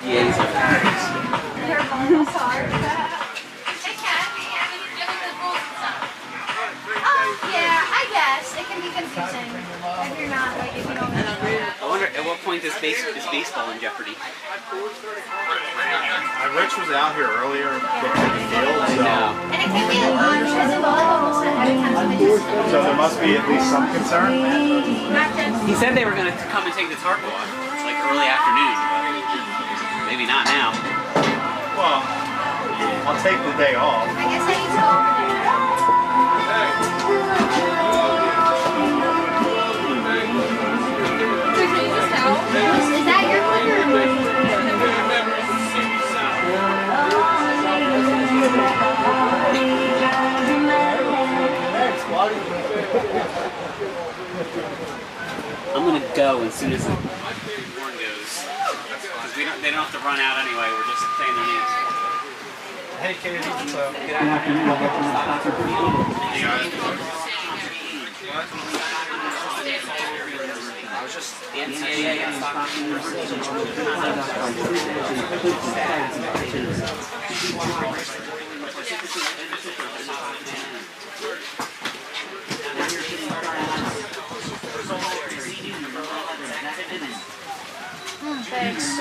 Yeah, I guess it can be confusing if you're not like if you don't. I wonder at what point is baseball in jeopardy? Rich was out here earlier looking at the field, so. And it can be a lot because in volleyball most of every time somebody So there must be at least some concern. He said they were going to come and take the tarp off. It's like early afternoon, but maybe not now. Well, I'll take the day off. I guess I need to go over there. Is that your clicker or mine? I'm going to go as soon as the horn goes. Because they don't have to run out anyway. We're just saying their names. Hey, Katie. So. Good afternoon. I was just the NCAA and Stockton University. Thanks.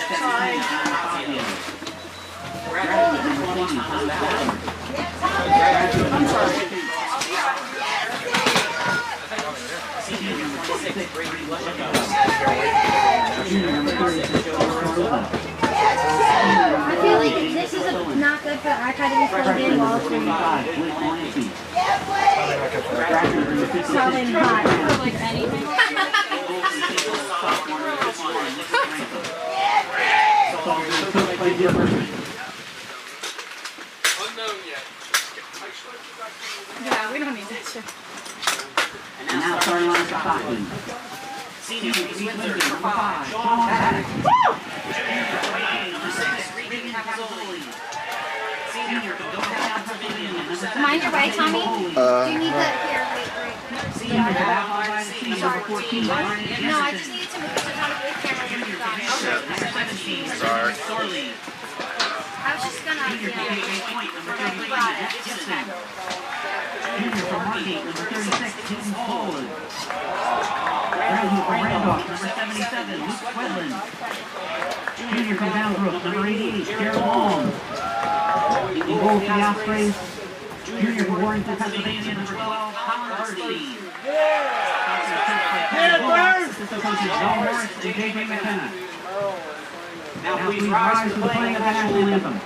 I'm sorry. I feel like this is not good for archive to be plugged in while it's being probably hot. Like anything. Yeah, we don't need that shit. And now starting on Stockton. Senior, Windsor, number 5, Sean Paddock. Number 6, Regan Capizoli. Senior, Downtown Pavilion, number 7. Mind your way, Tommy? Do you need the here? Wait. Senior, number 14, Ryan Jensen. No, I just needed to move to on the camera. Okay. Sorry. Sorley. I was just gonna. Junior, point, number 33, Matt Gibson. Junior from Margate, number 36, Hilton Poland. Brandon from Randolph, number 77, Luke Quedlin. Junior from Boundbrook, number 88, Jared Long. In goal for the Ospreys, junior from Warrington, Pennsylvania, number 12, Colin Hartley. Assistant coaches Noel Morris and J.J. McKenna. Now please rise for the playing of the national anthem.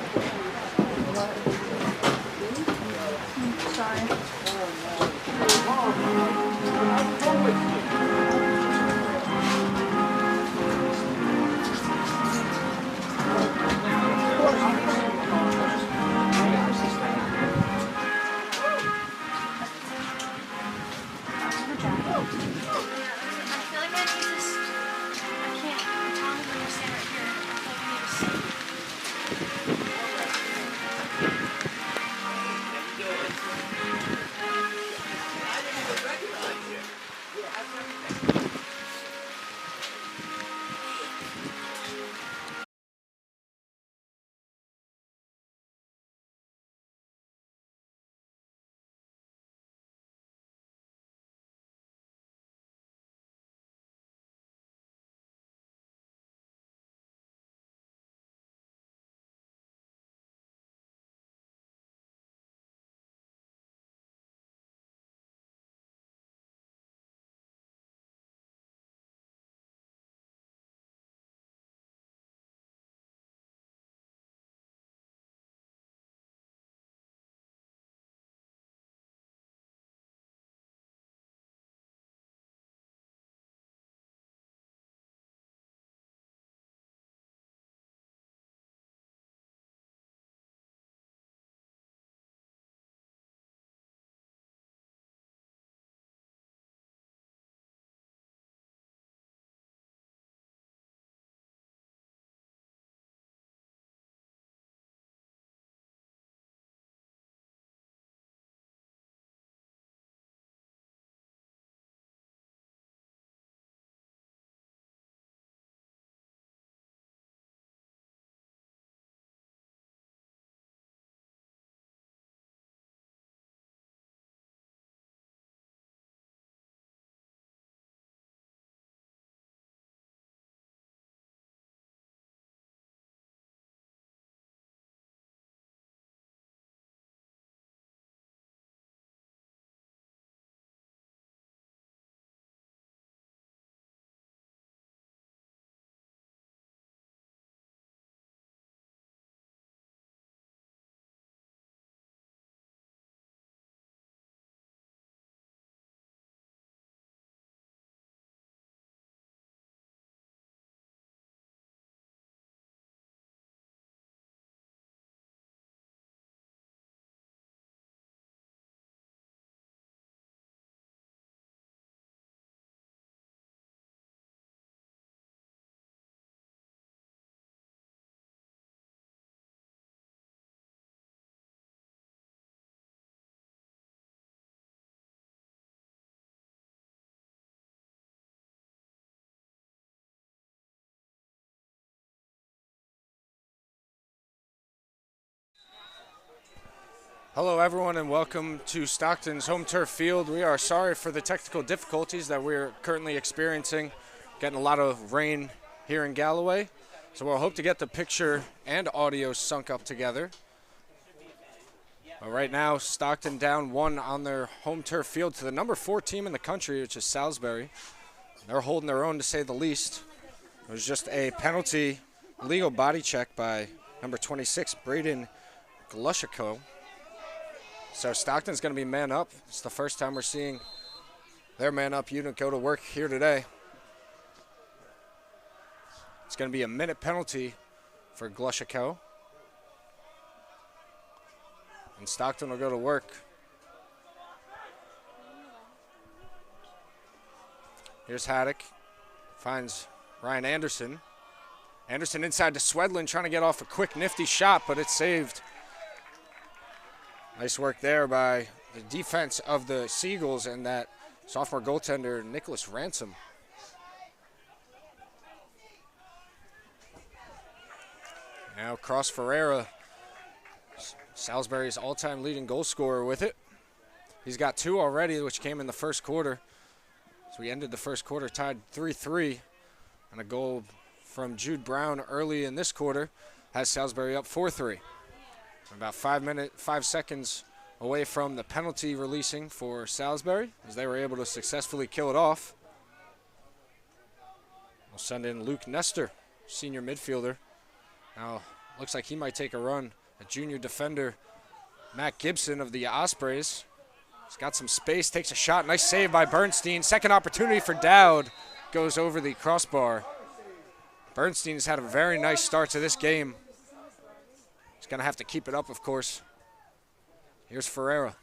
Hello everyone and welcome to Stockton's home turf field. We are sorry for the technical difficulties that we're currently experiencing. Getting a lot of rain here in Galloway. So we'll hope to get the picture and audio sunk up together. But right now, Stockton down 1 on their home turf field to the number 4 team in the country, which is Salisbury. They're holding their own to say the least. It was just a penalty, legal body check by number 26, Braden Glushiko. So Stockton's going to be man up. It's the first time we're seeing their man up unit go to work here today. It's going to be a minute penalty for Glushiko. And Stockton will go to work. Here's Haddock. Finds Ryan Anderson. Anderson inside to Swedlin, trying to get off a quick, nifty shot, but it's saved. Nice work there by the defense of the Seagulls and that sophomore goaltender, Nicholas Ransom. Now Cross Ferreira, Salisbury's all-time leading goal scorer with it. He's got 2 already, which came in the first quarter. So we ended the first quarter tied 3-3. And a goal from Jude Brown early in this quarter has Salisbury up 4-3. About 5 seconds away from the penalty releasing for Salisbury, as they were able to successfully kill it off. We'll send in Luke Nestor, senior midfielder. Now, looks like he might take a run at junior defender Matt Gibson of the Ospreys. He's got some space, takes a shot, nice save by Bernstein. Second opportunity for Dowd, goes over the crossbar. Bernstein has had a very nice start to this game. He's going to have to keep it up, of course. Here's Ferreira.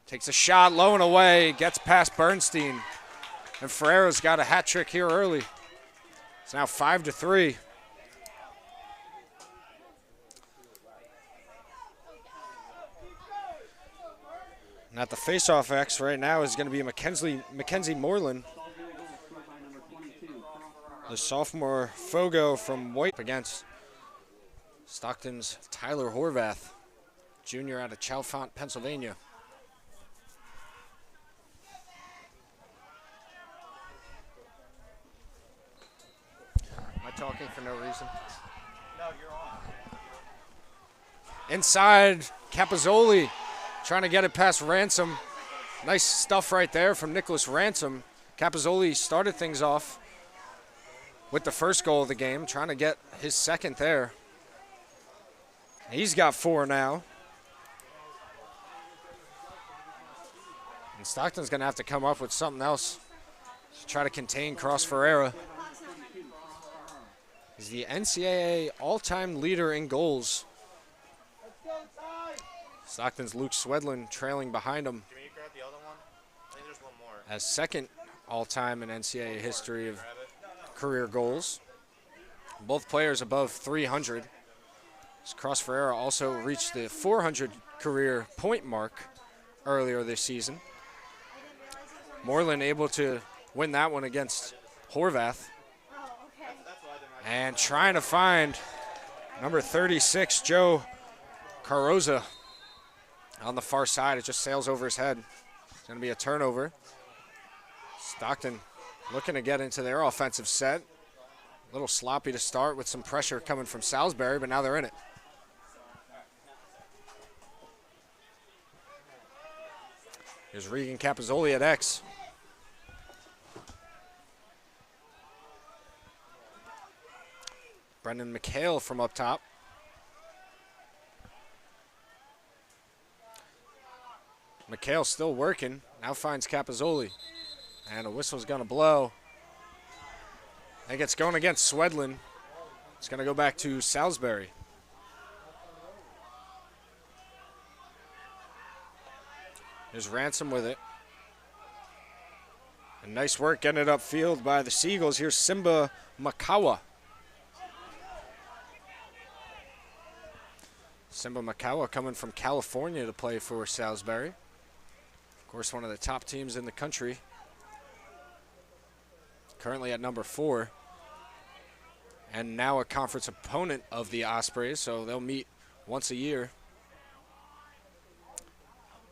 Takes a shot, low and away, gets past Bernstein. And Ferreira's got a hat trick here early. It's now 5-3. And at the face-off X right now is going to be Mackenzie Moreland. The sophomore Fogo from White against Stockton's Tyler Horvath, junior out of Chalfont, Pennsylvania. Am I talking for no reason? No, you're on. Inside, Capozzoli trying to get it past Ransom. Nice stuff right there from Nicholas Ransom. Capozzoli started things off with the first goal of the game, trying to get his second there. He's got 4 now. And Stockton's going to have to come up with something else to try to contain Cross Ferreira. He's the NCAA all-time leader in goals. Stockton's Luke Swedlin trailing behind him. Can you grab the other one? I think there's one more. As second all-time in NCAA history of career goals. Both players above 300. Cross Ferreira also reached the 400 career point mark earlier this season. Moreland able to win that one against Horvath. And trying to find number 36, Joe Carroza, on the far side. It just sails over his head. It's going to be a turnover. Stockton looking to get into their offensive set. A little sloppy to start with some pressure coming from Salisbury, but now they're in it. Here's Regan Capozzoli at X. Brendan McHale from up top. McHale still working. Now finds Capozzoli. And a whistle's going to blow. I think it's going against Swedlin. It's going to go back to Salisbury. There's Ransom with it. And nice work getting it upfield by the Seagulls. Here's Simba Makawa. Simba Makawa coming from California to play for Salisbury. Of course, one of the top teams in the country. Currently at number 4. And now a conference opponent of the Ospreys, so they'll meet once a year.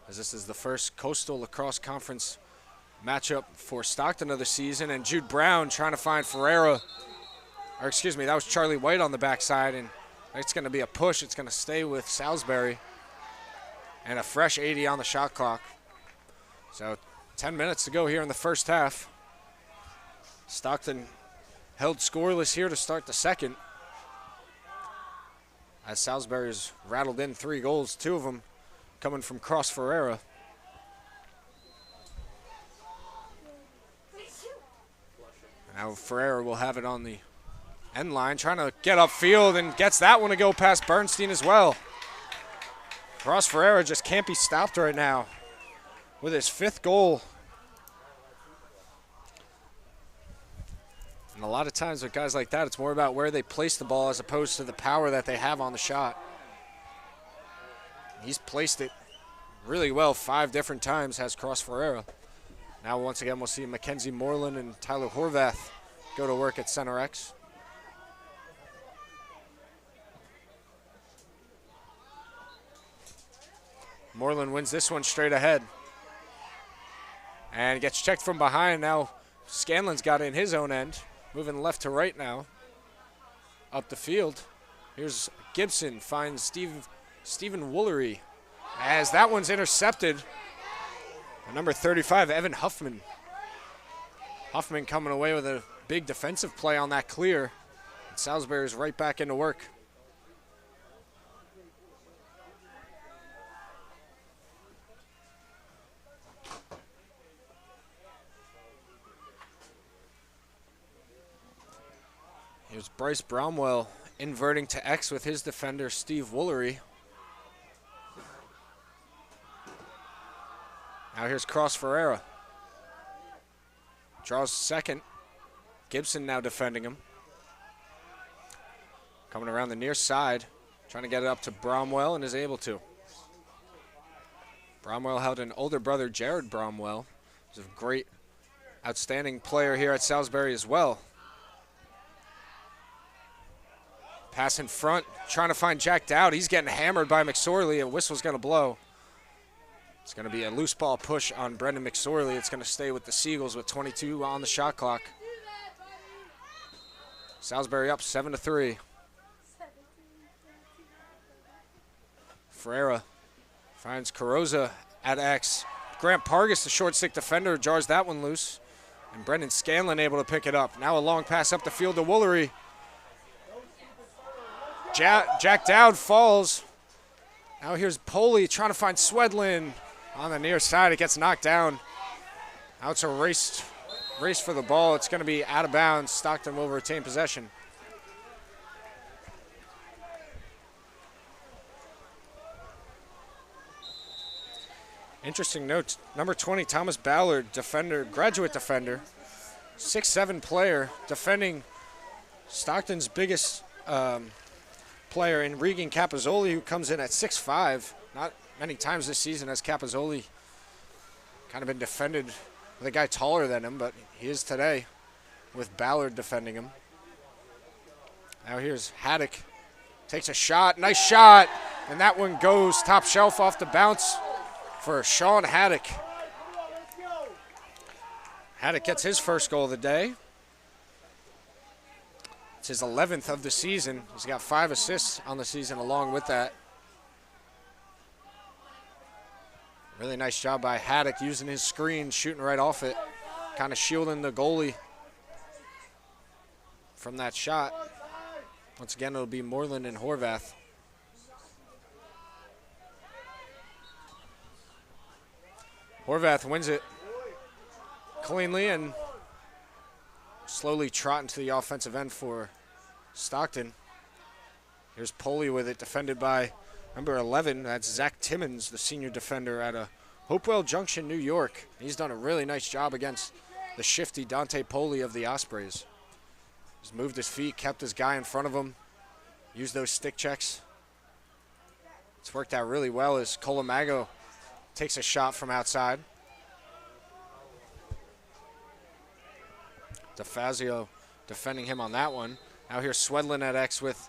as this is the first Coastal Lacrosse Conference matchup for Stockton of the season. And Jude Brown trying to find Ferreira. Or excuse me, that was Charlie White on the backside, and it's going to be a push. It's going to stay with Salisbury. And a fresh 80 on the shot clock. So 10 minutes to go here in the first half. Stockton held scoreless here to start the second, as Salisbury's rattled in 3 goals, 2 of them coming from Cross Ferreira. Now Ferreira will have it on the end line, trying to get upfield, and gets that one to go past Bernstein as well. Cross Ferreira just can't be stopped right now with his 5th goal. And a lot of times with guys like that, it's more about where they place the ball as opposed to the power that they have on the shot. He's placed it really well 5 different times, has Cross Ferreira. Now once again we'll see Mackenzie Moreland and Tyler Horvath go to work at center X. Moreland wins this one straight ahead. And gets checked from behind. Now Scanlon's got it in his own end. Moving left to right now. Up the field. Here's Gibson, finds Stephen Woolery. As that one's intercepted. Number 35, Evan Huffman. Huffman coming away with a big defensive play on that clear. And Salisbury's right back into work. Here's Bryce Bromwell inverting to X with his defender, Steve Woolery. Now here's Cross Ferreira. Draws second. Gibson now defending him. Coming around the near side, trying to get it up to Bromwell, and is able to. Bromwell held an older brother, Jared Bromwell. He's a great, outstanding player here at Salisbury as well. Pass in front, trying to find Jack Dowd. He's getting hammered by McSorley. A whistle's going to blow. It's going to be a loose ball push on Brendan McSorley. It's going to stay with the Seagulls with 22 on the shot clock. Salisbury up 7-3. Ferreira finds Carroza at X. Grant Pargas, the short stick defender, jars that one loose. And Brendan Scanlon able to pick it up. Now a long pass up the field to Woolery. Jack Dowd falls. Now here's Poley trying to find Swedlin on the near side. It gets knocked down. Now it's a race for the ball. It's going to be out of bounds. Stockton will retain possession. Interesting note, number 20, Thomas Ballard, defender, graduate defender, 6'7" player, defending Stockton's biggest player in Regan Capozzoli, who comes in at 6'5". Not many times this season has Capozzoli kind of been defended with a guy taller than him, but he is today with Ballard defending him. Now here's Haddock, takes a shot, nice shot, and that one goes top shelf off the bounce for Sean Haddock. Haddock gets his first goal of the day. It's his 11th of the season. He's got 5 assists on the season along with that. Really nice job by Haddock using his screen, shooting right off it, kind of shielding the goalie from that shot. Once again, it'll be Moreland and Horvath. Horvath wins it cleanly and slowly trotting to the offensive end for Stockton. Here's Poley with it, defended by number 11. That's Zach Timmons, the senior defender out of Hopewell Junction, New York. He's done a really nice job against the shifty Dante Poley of the Ospreys. He's moved his feet, kept his guy in front of him, used those stick checks. It's worked out really well as Colamago takes a shot from outside. DeFazio defending him on that one. Now here's Swedlin at X with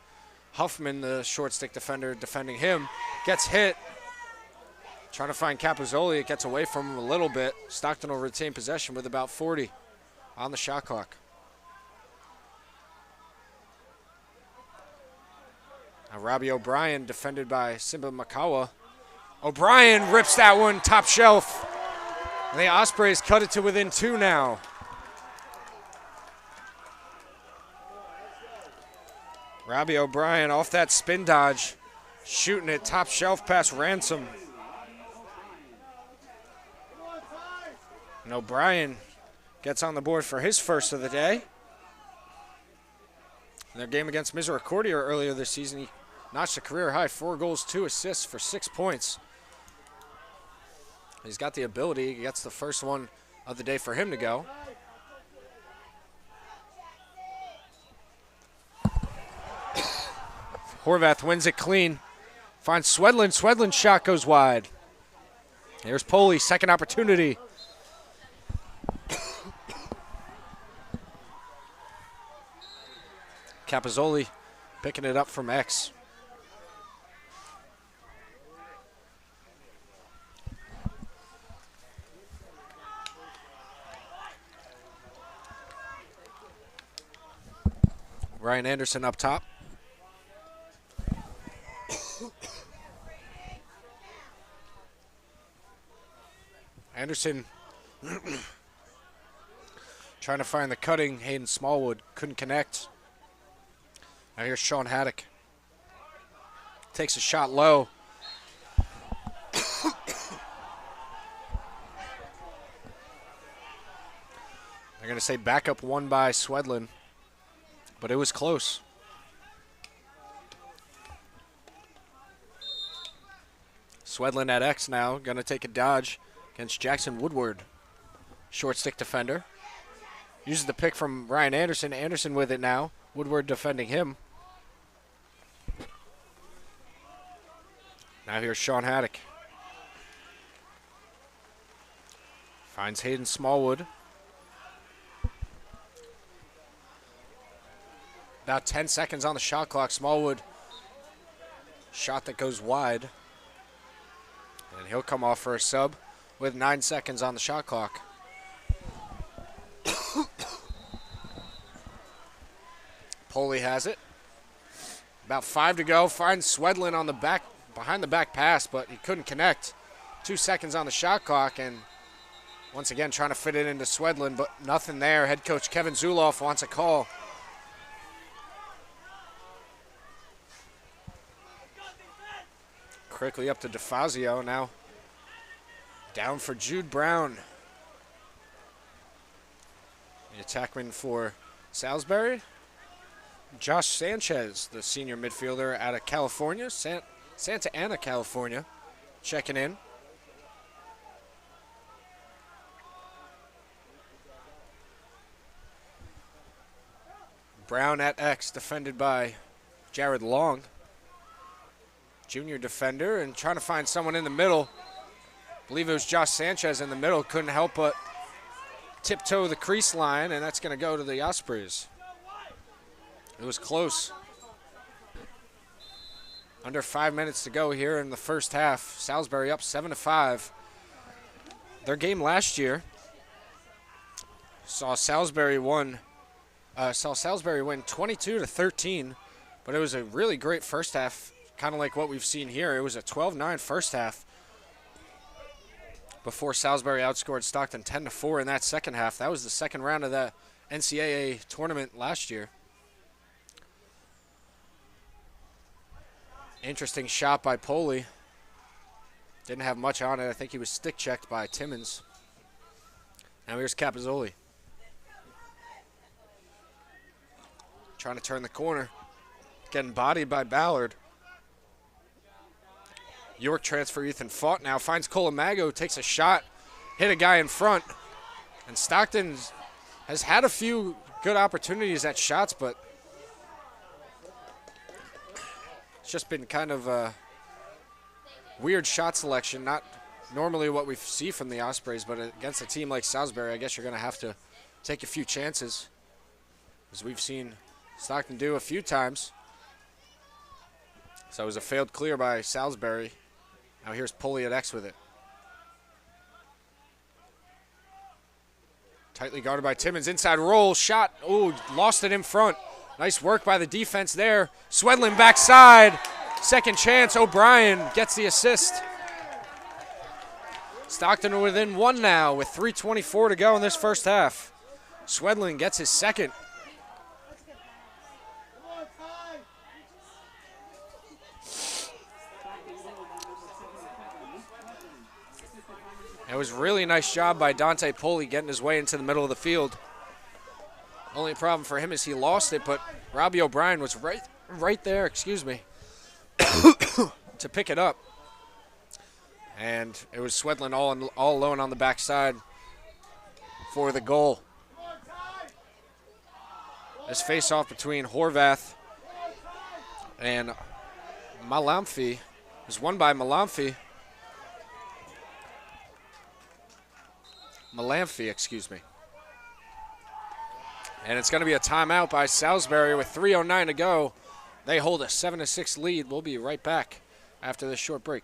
Huffman, the short stick defender, defending him. Gets hit. Trying to find Capozzoli. It gets away from him a little bit. Stockton will retain possession with about 40 on the shot clock. Now Robbie O'Brien defended by Simba Makawa. O'Brien rips that one top shelf. And the Ospreys cut it to within 2 now. Robbie O'Brien off that spin dodge. Shooting it top shelf past Ransom. And O'Brien gets on the board for his first of the day. In their game against Misericordia earlier this season, he notched a career high 4 goals, 2 assists for 6 points. He's got the ability. He gets the first one of the day for him to go. Horvath wins it clean. Finds Swedlin. Swedlin's shot goes wide. Here's Poli, second opportunity. Capozzoli picking it up from X. Ryan Anderson up top. Anderson trying to find the cutting. Hayden Smallwood couldn't connect. Now here's Sean Haddock. Takes a shot low. They're going to say backup one by Swedlin, but it was close. Swedlin at X now, going to take a dodge against Jackson Woodward. Short stick defender. Uses the pick from Ryan Anderson. Anderson with it now. Woodward defending him. Now here's Sean Haddock. Finds Hayden Smallwood. About 10 seconds on the shot clock. Smallwood, shot that goes wide. And he'll come off for a sub with 9 seconds on the shot clock. Poli has it. About 5 to go. Finds Swedlin on the back, behind the back pass, but he couldn't connect. 2 seconds on the shot clock, and once again trying to fit it into Swedlin, but nothing there. Head coach Kevin Zuloff wants a call. Quickly up to DeFazio now. Down for Jude Brown. The attackman for Salisbury. Josh Sanchez, the senior midfielder out of California, Santa Ana, California, checking in. Brown at X, defended by Jared Long. Junior defender, and trying to find someone in the middle. I believe it was Josh Sanchez in the middle. Couldn't help but tiptoe the crease line, and that's going to go to the Ospreys. It was close. Under 5 minutes to go here in the first half. Salisbury up 7-5. Their game last year saw Salisbury win 22-13, but it was a really great first half, kind of like what we've seen here. It was a 12-9 first half before Salisbury outscored Stockton 10-4 in that second half. That was the second round of the NCAA tournament last year. Interesting shot by Poli. Didn't have much on it. I think he was stick checked by Timmons. Now here's Capozzoli. Trying to turn the corner. Getting bodied by Ballard. York transfer Ethan Fought now. Finds Colamago, takes a shot. Hit a guy in front. And Stockton has had a few good opportunities at shots, but it's just been kind of a weird shot selection. Not normally what we see from the Ospreys, but against a team like Salisbury, I guess you're going to have to take a few chances, as we've seen Stockton do a few times. So it was a failed clear by Salisbury. Now here's Poli at X with it. Tightly guarded by Timmons. Inside roll, shot. Oh, lost it in front. Nice work by the defense there. Swedlin backside. Second chance. O'Brien gets the assist. Stockton within one now with 3:24 to go in this first half. Swedlin gets his second. It was really a nice job by Dante Poli getting his way into the middle of the field. Only problem for him is he lost it, but Robbie O'Brien was right there, excuse me, to pick it up. And it was Swedlin all alone on the backside for the goal. This face-off between Horvath and Malamfi is won by Malamfi. Malamfi, excuse me. And it's going to be a timeout by Salisbury with 3:09 to go. They hold a 7-6 lead. We'll be right back after this short break.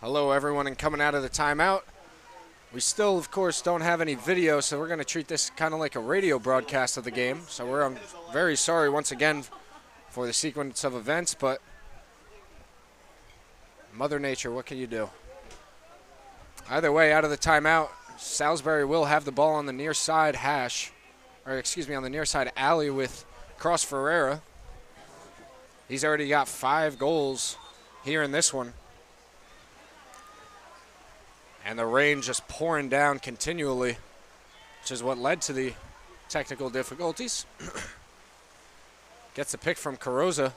Hello, everyone, and coming out of the timeout. We still, of course, don't have any video, so we're going to treat this kind of like a radio broadcast of the game. So I'm very sorry once again for the sequence of events, but Mother Nature, what can you do? Either way, out of the timeout, Salisbury will have the ball on the near side on the near side alley with Cross Ferreira. He's already got 5 goals here in this one. And the rain just pouring down continually, which is what led to the technical difficulties. Gets a pick from Carosa.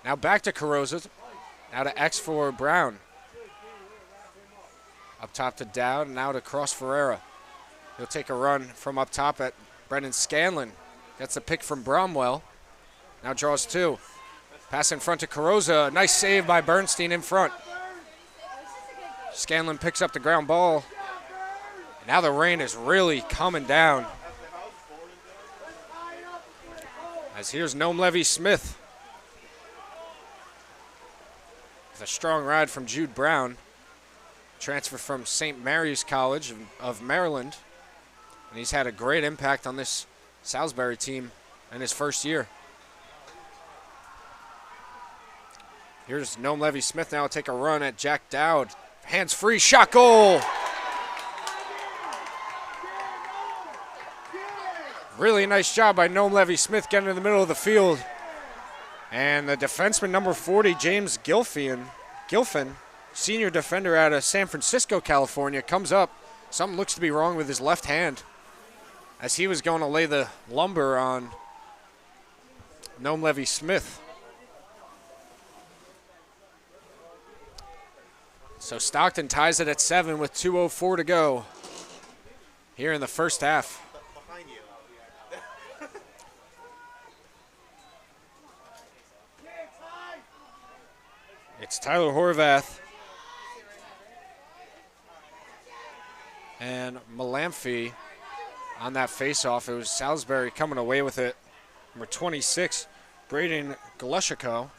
Now back to Carosa. Now to X for Brown. Up top to Dowd, and now to Cross Ferreira. He'll take a run from up top at Brendan Scanlon. Gets a pick from Bromwell. Now draws 2. Pass in front to Carosa. Nice save by Bernstein in front. Scanlon picks up the ground ball. Now the rain is really coming down. As here's Nome Levy-Smith. With a strong ride from Jude Brown. Transfer from St. Mary's College of Maryland. And he's had a great impact on this Salisbury team in his first year. Here's Nome Levy-Smith now take a run at Jack Dowd. Hands free, shot goal. Really nice job by Nome Levy-Smith getting in the middle of the field. And the defenseman number 40, James Gilfin, senior defender out of San Francisco, California, comes up. Something looks to be wrong with his left hand as he was going to lay the lumber on Nome Levy-Smith. So Stockton ties it at 7 with 2:04 to go here in the first half. It's Tyler Horvath and Malamfi on that faceoff. It was Salisbury coming away with it Number 26, Braden Glushiko.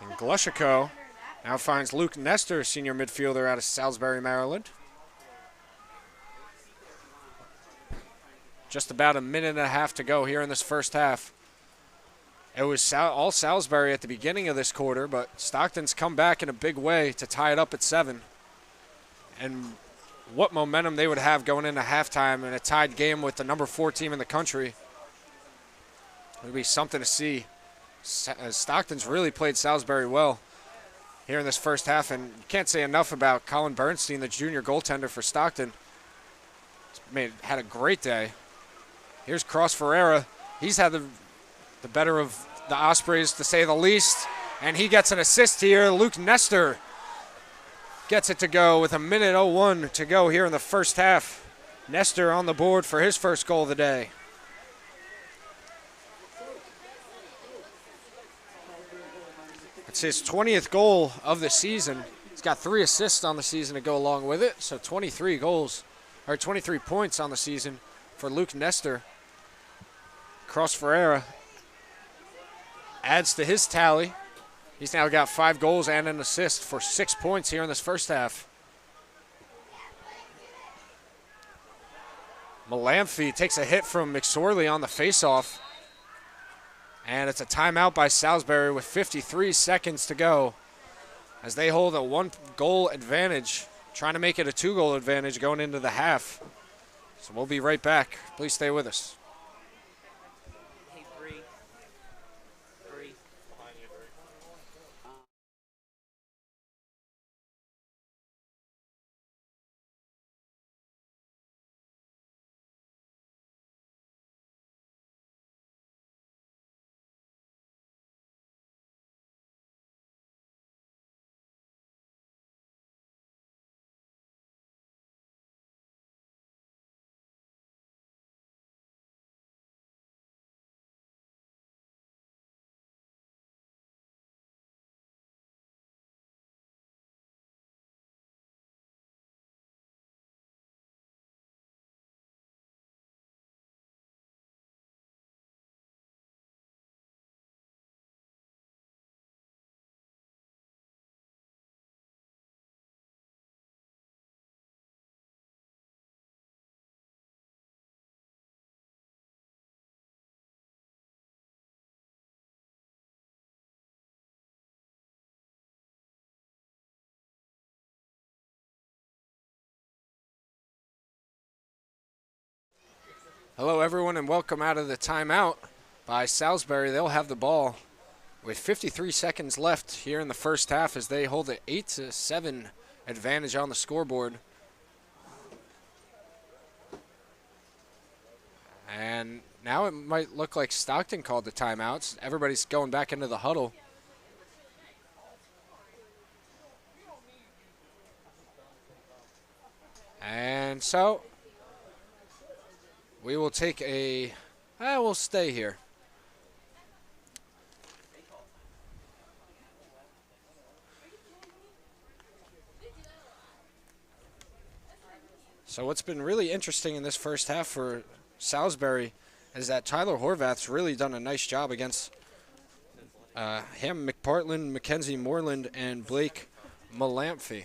And Glushiko now finds Luke Nestor, senior midfielder out of Salisbury, Maryland. Just about a minute and a half to go here in this first half. It was all Salisbury at the beginning of this quarter, but Stockton's come back in a big way to tie it up at 7. And what momentum they would have going into halftime in a tied game with the number 4 team in the country. It would be something to see. Stockton's really played Salisbury well here in this first half, and you can't say enough about Colin Bernstein, the junior goaltender for Stockton. Had a great day. Here's Cross Ferreira. He's had the better of the Ospreys, to say the least, and he gets an assist here. Luke Nestor gets it to go with a minute 01 to go here in the first half. Nestor on the board for his first goal of the day. It's his 20th goal of the season. He's got 3 assists on the season to go along with it, so 23 points on the season for Luke Nestor. Cross Ferreira adds to his tally. He's now got 5 goals and an assist for 6 points here in this first half. Malamphy takes a hit from McSorley on the faceoff. And it's a timeout by Salisbury with 53 seconds to go as they hold a 1-goal advantage, trying to make it a 2-goal advantage going into the half. So we'll be right back. Please stay with us. Hello, everyone, and welcome out of the timeout by Salisbury. They'll have the ball with 53 seconds left here in the first half as they hold an 8-7 advantage on the scoreboard. And now it might look like Stockton called the timeouts. Everybody's going back into the huddle. And so we will take we'll stay here. So what's been really interesting in this first half for Salisbury is that Tyler Horvath's really done a nice job against him, McPartland, Mackenzie Moreland, and Blake Malamphy.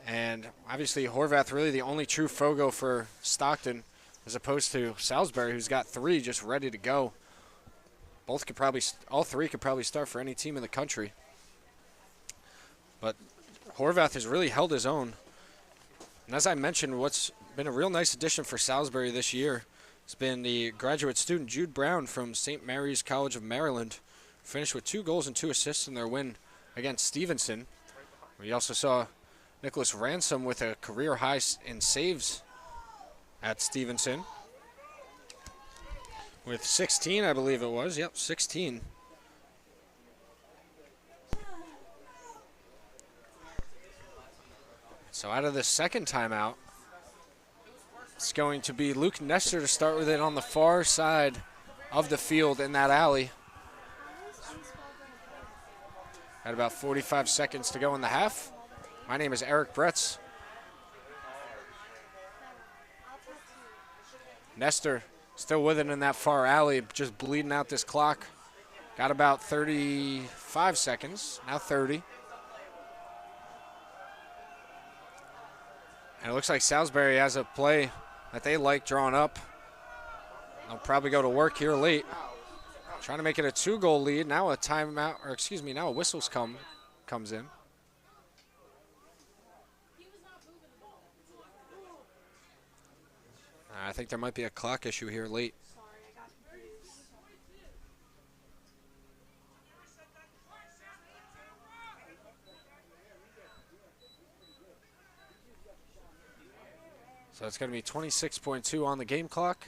And obviously Horvath really the only true Fogo for Stockton, as opposed to Salisbury, who's got 3 just ready to go. All 3 could probably start for any team in the country. But Horvath has really held his own. And as I mentioned, what's been a real nice addition for Salisbury this year has been the graduate student Jude Brown from St. Mary's College of Maryland, finished with 2 goals and 2 assists in their win against Stevenson. We also saw Nicholas Ransom with a career high in saves at Stevenson with 16, I believe it was. Yep, 16. So out of the second timeout, it's going to be Luke Nestor to start with it on the far side of the field in that alley. At about 45 seconds to go in the half. My name is Eric Bretz. Nestor Still with it in that far alley, just bleeding out this clock. Got about 35 seconds, now 30. And it looks like Salisbury has a play that they like drawn up. They'll probably go to work here late. Trying to make it a 2-goal lead. Now a timeout, or excuse me, now a whistle's comes in. I think there might be a clock issue here late. So it's going to be 26.2 on the game clock.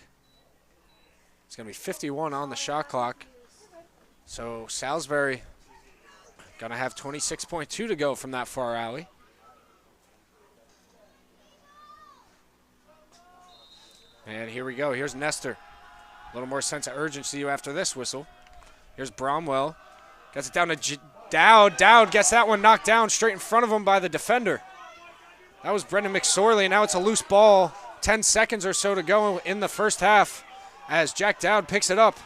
It's going to be 51 on the shot clock. So Salisbury going to have 26.2 to go from that far alley. And here we go. Here's Nestor. A little more sense of urgency after this whistle. Here's Bromwell. Gets it down to Dowd. Dowd gets that one knocked down straight in front of him by the defender. That was Brendan McSorley. Now it's a loose ball. 10 seconds or so to go in the first half as Jack Dowd picks it up.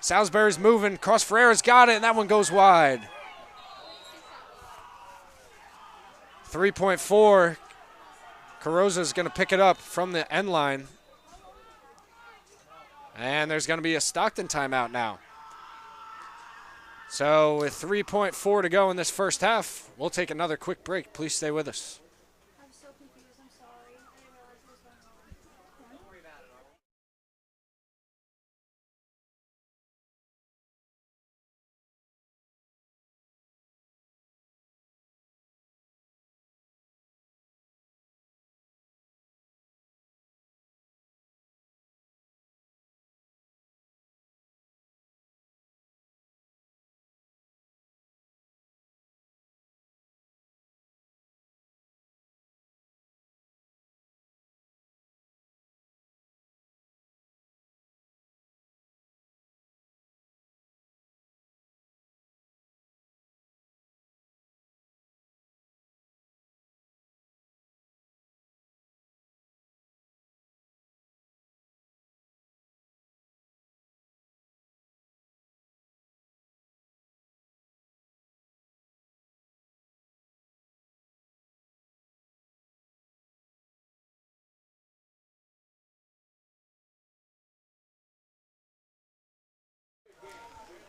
Salisbury's moving. Cross Ferreira's got it, and that one goes wide. 3.4. Carrozza's going to pick it up from the end line. And there's going to be a Stockton timeout now. So with 3.4 to go in this first half, we'll take another quick break. Please stay with us. I'm so confused. I'm sorry. I didn't realize what was going on. Don't worry about it.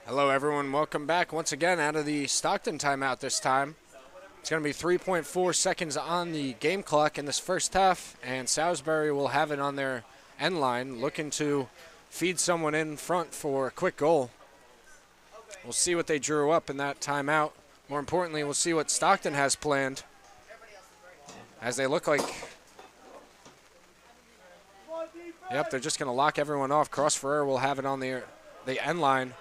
Hello, everyone. Welcome back once again out of the Stockton timeout this time. It's going to be 3.4 seconds on the game clock in this first half, and Salisbury will have it on their end line, looking to feed someone in front for a quick goal. We'll see what they drew up in that timeout. More importantly, we'll see what Stockton has planned, as they look like, yep, they're just going to lock everyone off. Cross Ferreira will have it on the end line,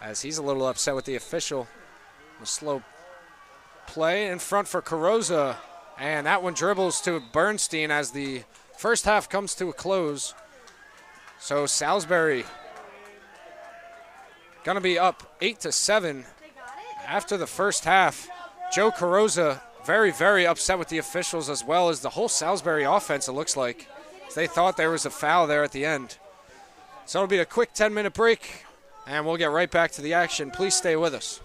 as he's a little upset with the official. A slow play in front for Carrozza, and that one dribbles to Bernstein as the first half comes to a close. So Salisbury going to be up 8-7 after the first half. Joe Carrozza very, very upset with the officials, as well as the whole Salisbury offense, it looks like. They thought there was a foul there at the end. So it'll be a quick 10-minute break, and we'll get right back to the action. Please stay with us.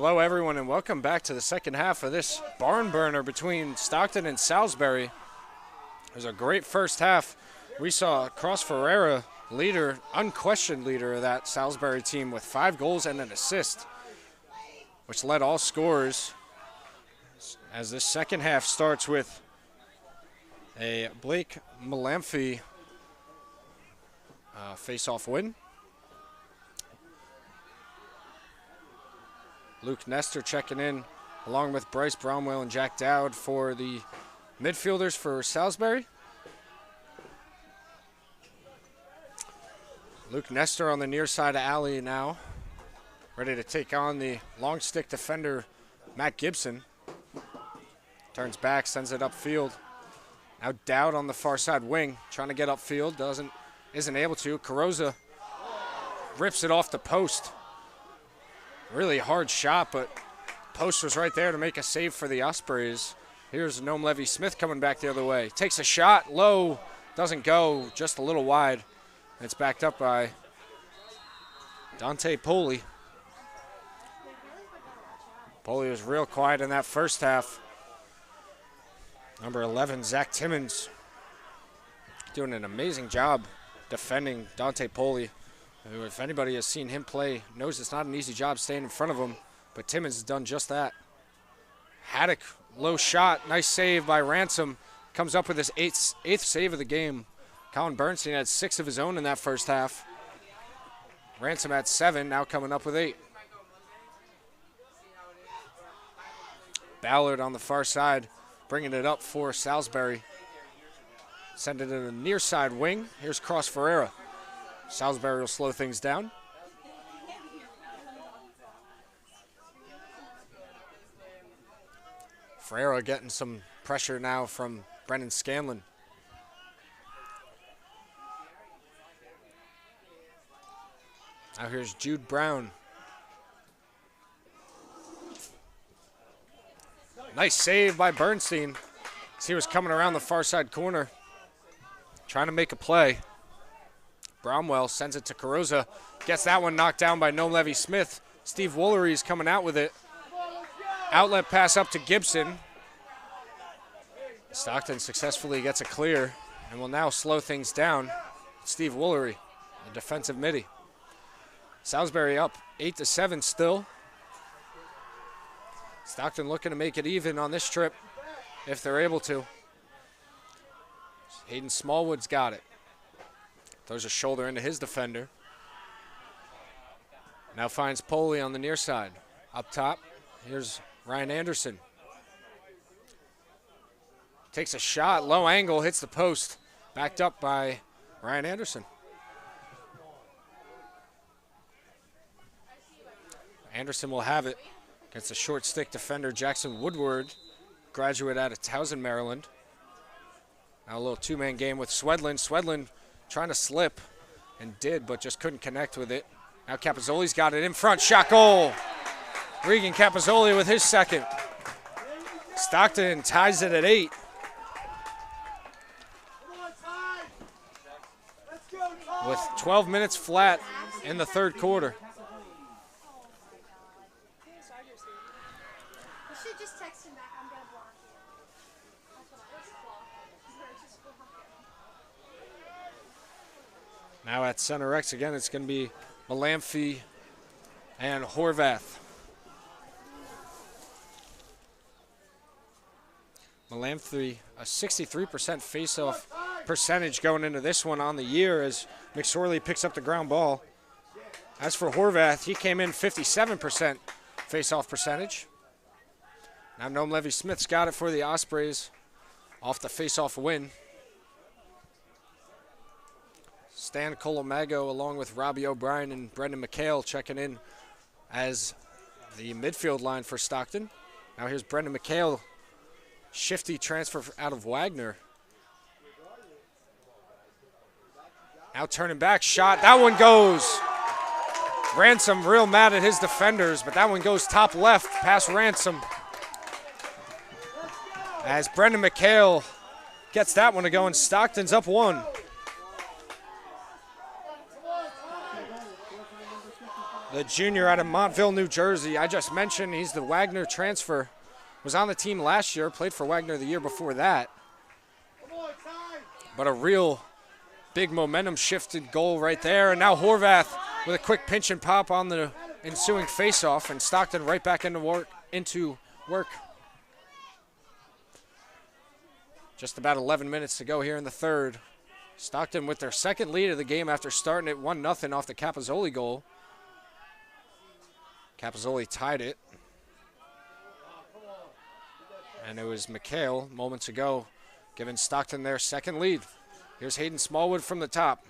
Hello, everyone, and welcome back to the second half of this barn burner between Stockton and Salisbury. It was a great first half. We saw Cross Ferreira, leader, unquestioned leader of that Salisbury team, with 5 goals and an assist, which led all scorers. As this second half starts with a Blake Malamphy face-off win. Luke Nestor checking in, along with Bryce Bromwell and Jack Dowd for the midfielders for Salisbury. Luke Nestor on the near side of alley now, ready to take on the long stick defender, Matt Gibson. Turns back, sends it upfield. Now Dowd on the far side wing, trying to get upfield, isn't able to. Carosa rips it off the post. Really hard shot, but post was right there to make a save for the Ospreys. Here's Noam Levy-Smith coming back the other way. Takes a shot, low, doesn't go, just a little wide. It's backed up by Dante Poli. Poli was real quiet in that first half. Number 11, Zach Timmons, doing an amazing job defending Dante Poli, who, if anybody has seen him play, knows it's not an easy job staying in front of him, but Timmons has done just that. Haddock, low shot, nice save by Ransom, comes up with his eighth save of the game. Colin Bernstein had 6 of his own in that first half. Ransom had 7, now coming up with 8. Ballard on the far side, bringing it up for Salisbury. Send it to the near side wing. Here's Cross Ferreira. Salisbury will slow things down. Ferreira getting some pressure now from Brendan Scanlon. Now here's Jude Brown. Nice save by Bernstein as he was coming around the far side corner, trying to make a play. Bromwell sends it to Carosa, gets that one knocked down by Noam Levy-Smith. Steve Woolery's coming out with it. Outlet pass up to Gibson. Stockton successfully gets a clear and will now slow things down. Steve Woolery, the defensive midi. Salisbury up 8-7 still. Stockton looking to make it even on this trip if they're able to. Hayden Smallwood's got it. Throws a shoulder into his defender. Now finds Poli on the near side. Up top, here's Ryan Anderson. Takes a shot, low angle, hits the post. Backed up by Ryan Anderson. Anderson will have it against a short stick defender, Jackson Woodward, graduate out of Towson, Maryland. Now a little 2-man game with Swedlin. Swedlin trying to slip and did, but just couldn't connect with it. Now Capozzoli's got it in front, shot goal. Regan Capozzoli with his second. Stockton ties it at 8. With 12 minutes flat in the third quarter. Now at center X again, it's going to be Malamphy and Horvath. Malamphy, a 63% face-off percentage going into this one on the year as McSorley picks up the ground ball. As for Horvath, he came in 57% face-off percentage. Now Noam Levy-Smith's got it for the Ospreys off the face-off win. Stan Colomago along with Robbie O'Brien and Brendan McHale checking in as the midfield line for Stockton. Now here's Brendan McHale, shifty transfer out of Wagner. Now turning back, shot, that one goes. Ransom real mad at his defenders, but that one goes top left past Ransom. As Brendan McHale gets that one to go and Stockton's up 1. the junior out of Montville, New Jersey. I just mentioned he's the Wagner transfer. Was on the team last year, played for Wagner the year before that. But a real big momentum shifted goal right there. And now Horvath with a quick pinch and pop on the ensuing faceoff, and Stockton right back into work. Just about 11 minutes to go here in the third. Stockton with their second lead of the game after starting it 1-0 off the Capozzoli goal. Capozzoli tied it. And it was McHale moments ago giving Stockton their second lead. Here's Hayden Smallwood from the top.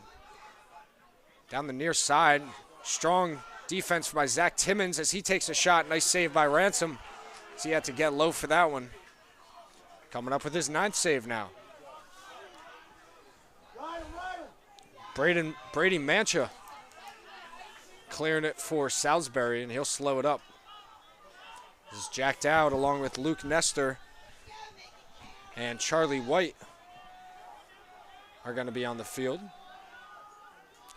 Down the near side. Strong defense by Zach Timmons as he takes a shot. Nice save by Ransom. So he had to get low for that one. Coming up with his 9th save now. Brady Mancha clearing it for Salisbury, and he'll slow it up. This is jacked out along with Luke Nestor and Charlie White are going to be on the field.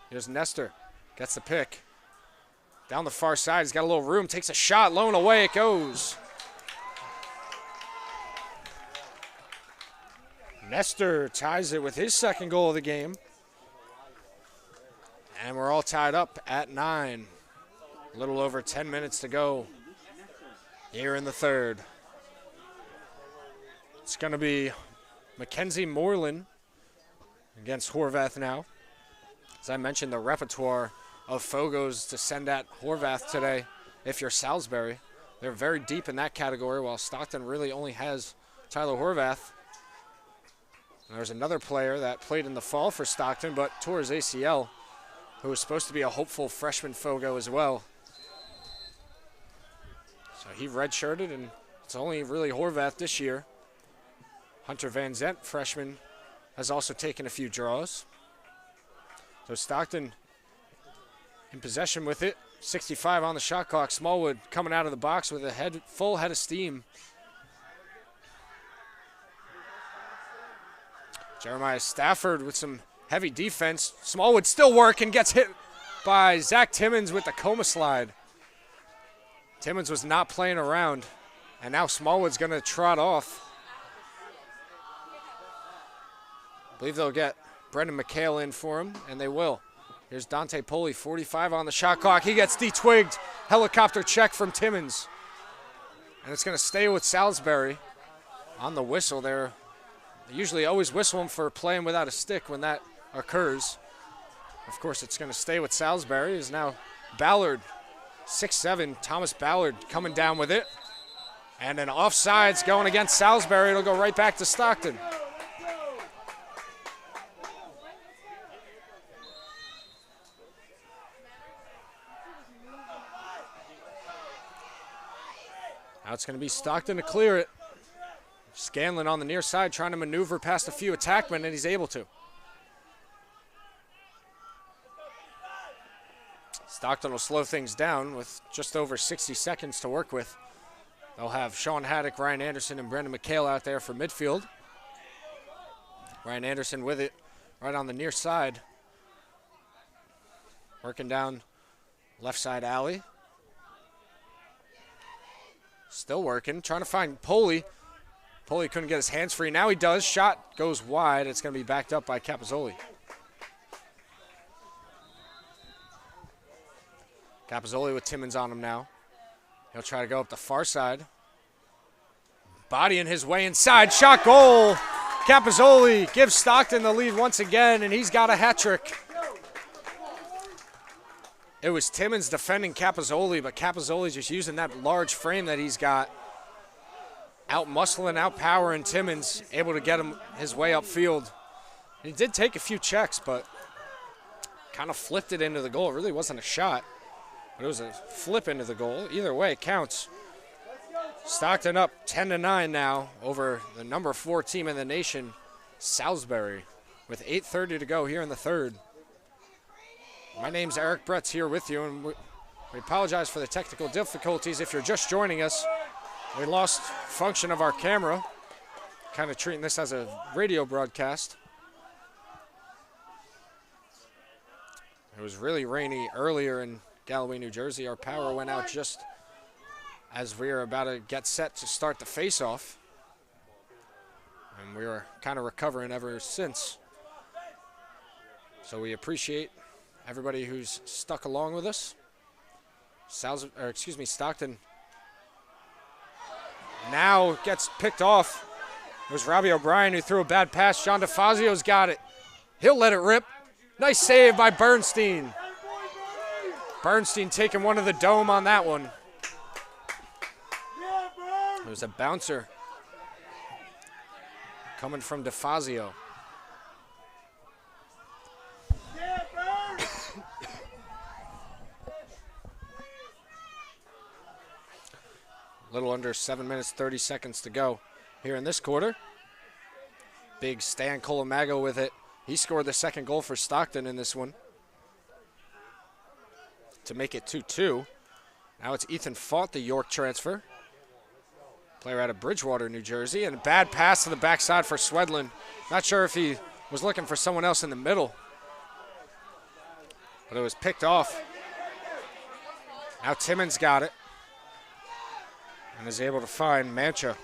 Here's Nestor, gets the pick. Down the far side, he's got a little room, takes a shot, low and away it goes. Nestor ties it with his second goal of the game. And we're all tied up at 9. A little over 10 minutes to go here in the third. It's going to be Mackenzie Moreland against Horvath now. As I mentioned, the repertoire of Fogos to send at Horvath today if you're Salisbury. They're very deep in that category, while Stockton really only has Tyler Horvath. And there's another player that played in the fall for Stockton but tore his ACL, who was supposed to be a hopeful freshman Fogo as well. So he redshirted, and it's only really Horvath this year. Hunter Van Zent, freshman, has also taken a few draws. So Stockton in possession with it. 65 on the shot clock. Smallwood coming out of the box with a full head of steam. Jeremiah Stafford with some heavy defense. Smallwood still working, gets hit by Zach Timmons with the coma slide. Timmons was not playing around, and now Smallwood's going to trot off. I believe they'll get Brendan McHale in for him, and they will. Here's Dante Poli, 45 on the shot clock. He gets detwigged. Helicopter check from Timmons. And it's going to stay with Salisbury on the whistle there. They usually always whistle him for playing without a stick when that occurs. Of course, it's going to stay with Salisbury. Is now Ballard, 6'7", Thomas Ballard coming down with it. And an offsides going against Salisbury. It'll go right back to Stockton. Now it's going to be Stockton to clear it. Scanlon on the near side trying to maneuver past a few attackmen, and he's able to. Stockton will slow things down with just over 60 seconds to work with. They'll have Sean Haddock, Ryan Anderson, and Brendan McHale out there for midfield. Ryan Anderson with it right on the near side. Working down left side alley. Still working, trying to find Poli. Poli couldn't get his hands free. Now he does. Shot goes wide. It's going to be backed up by Capozzoli. Capozzoli with Timmons on him now. He'll try to go up the far side. Bodying his way inside. Shot, goal. Capozzoli gives Stockton the lead once again, and he's got a hat trick. It was Timmons defending Capozzoli, but Capozzoli's just using that large frame that he's got. Out-muscling, out-powering Timmons, able to get him his way upfield. He did take a few checks, but kind of flipped it into the goal. It really wasn't a shot, but it was a flip into the goal. Either way, it counts. Stockton up 10-9 now over the number 4 team in the nation, Salisbury, with 8:30 to go here in the third. My name's Eric Bretz here with you, and we apologize for the technical difficulties. If you're just joining us, we lost function of our camera, kind of treating this as a radio broadcast. It was really rainy earlier, and Galloway, New Jersey. Our power went out just as we were about to get set to start the face-off. And we were kind of recovering ever since. So we appreciate everybody who's stuck along with us. Stockton now gets picked off. It was Robbie O'Brien who threw a bad pass. John DeFazio's got it. He'll let it rip. Nice save by Bernstein. Bernstein taking one to the dome on that one. It was a bouncer coming from DeFazio. A little under 7 minutes, 30 seconds to go here in this quarter. Big Stan Colamago with it. He scored the second goal for Stockton in this one to make it 2-2. Now it's Ethan Fought, the York transfer. Player out of Bridgewater, New Jersey. And a bad pass to the backside for Swedlin. Not sure if he was looking for someone else in the middle, but it was picked off. Now Timmons got it and is able to find Mancha.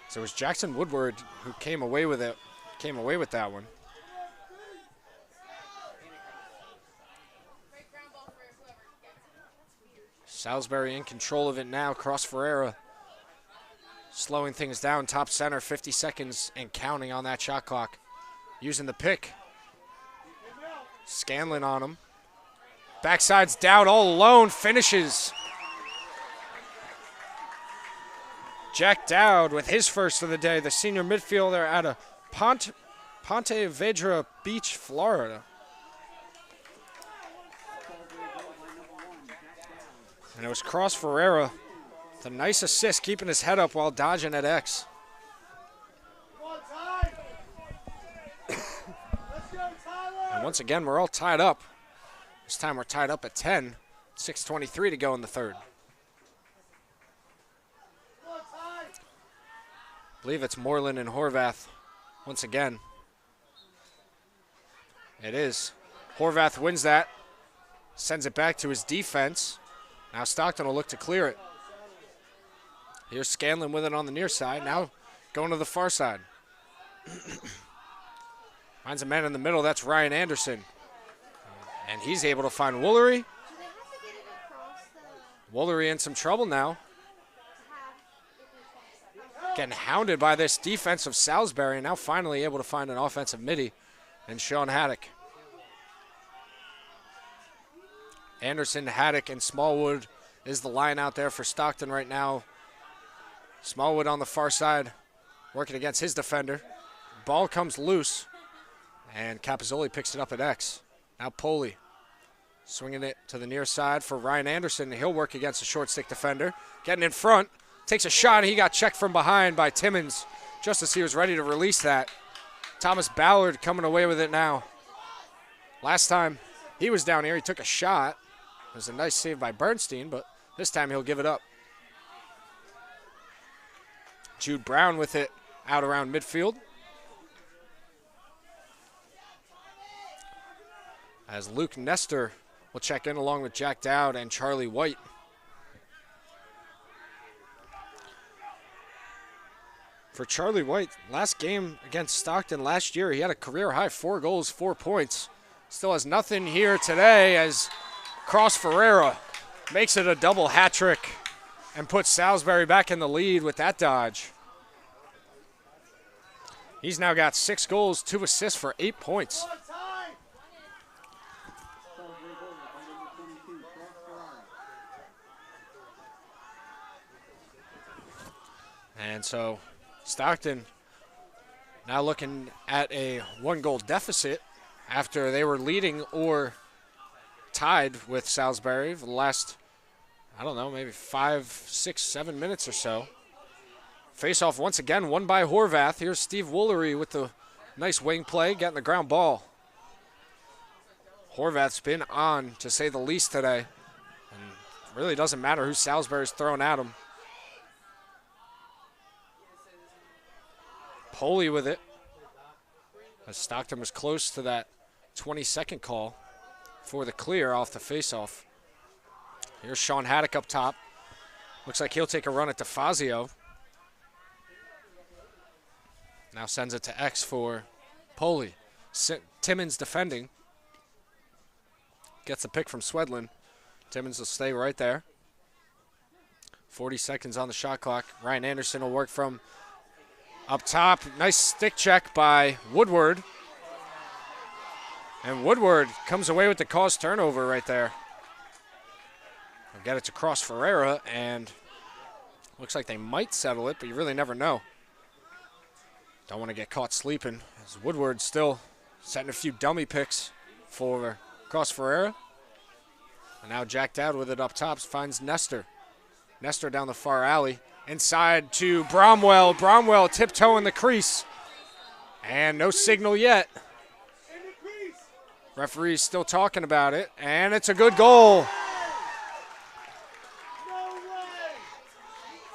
So it was Jackson Woodward who came away with it, with that one. Salisbury in control of it now. Cross Ferreira slowing things down. Top center, 50 seconds and counting on that shot clock. Using the pick. Scanlon on him. Backside's down all alone. Finishes. Jack Dowd with his first of the day. The senior midfielder out of Ponte Vedra Beach, Florida. And it was Cross Ferreira with a nice assist, keeping his head up while dodging at X. And once again, we're all tied up. This time we're tied up at 10. 6:23 to go in the third. I believe it's Moreland and Horvath once again. It is. Horvath wins that. Sends it back to his defense. Now Stockton will look to clear it. Here's Scanlon with it on the near side. Now going to the far side. Finds a man in the middle. That's Ryan Anderson. And he's able to find Woolery. Woolery in some trouble now. Getting hounded by this defense of Salisbury. And now finally able to find an offensive midi in Sean Haddock. Anderson, Haddock, and Smallwood is the line out there for Stockton right now. Smallwood on the far side, working against his defender. Ball comes loose, and Capozzoli picks it up at X. Now Poli swinging it to the near side for Ryan Anderson. He'll work against a short stick defender. Getting in front, takes a shot, and he got checked from behind by Timmons just as he was ready to release that. Thomas Ballard coming away with it now. Last time he was down here, he took a shot. It was a nice save by Bernstein, but this time he'll give it up. Jude Brown with it out around midfield. As Luke Nestor will check in along with Jack Dowd and Charlie White. For Charlie White, last game against Stockton last year, he had a career high 4 goals, 4 points. Still has nothing here today as Cross Ferreira makes it a double hat trick and puts Salisbury back in the lead with that dodge. He's now got 6 goals, 2 assists for 8 points. And so Stockton now looking at a 1-goal deficit after they were leading or tied with Salisbury for the last, I don't know, maybe 5, 6, 7 minutes or so. Face-off once again, won by Horvath. Here's Steve Woolery with the nice wing play, getting the ground ball. Horvath's been on, to say the least, today. And it really doesn't matter who Salisbury's throwing at him. Poli with it. As Stockton was close to that 20-second call. for the clear off the faceoff. Here's Sean Haddock up top. Looks like he'll take a run at DeFazio. Now sends it to X for Poli. Timmons defending. Gets the pick from Swedlin. Timmons will stay right there. 40 seconds on the shot clock. Ryan Anderson will work from up top. Nice stick check by Woodward. And Woodward comes away with the caused turnover right there. They'll get it to Cross Ferreira, and looks like they might settle it, but you really never know. Don't want to get caught sleeping, as Woodward still setting a few dummy picks for Cross Ferreira. And now Jack Dowd with it up top finds Nestor. Nestor down the far alley. Inside to Bromwell. Bromwell tiptoeing the crease. And no signal yet. Referee's still talking about it, and it's a good goal.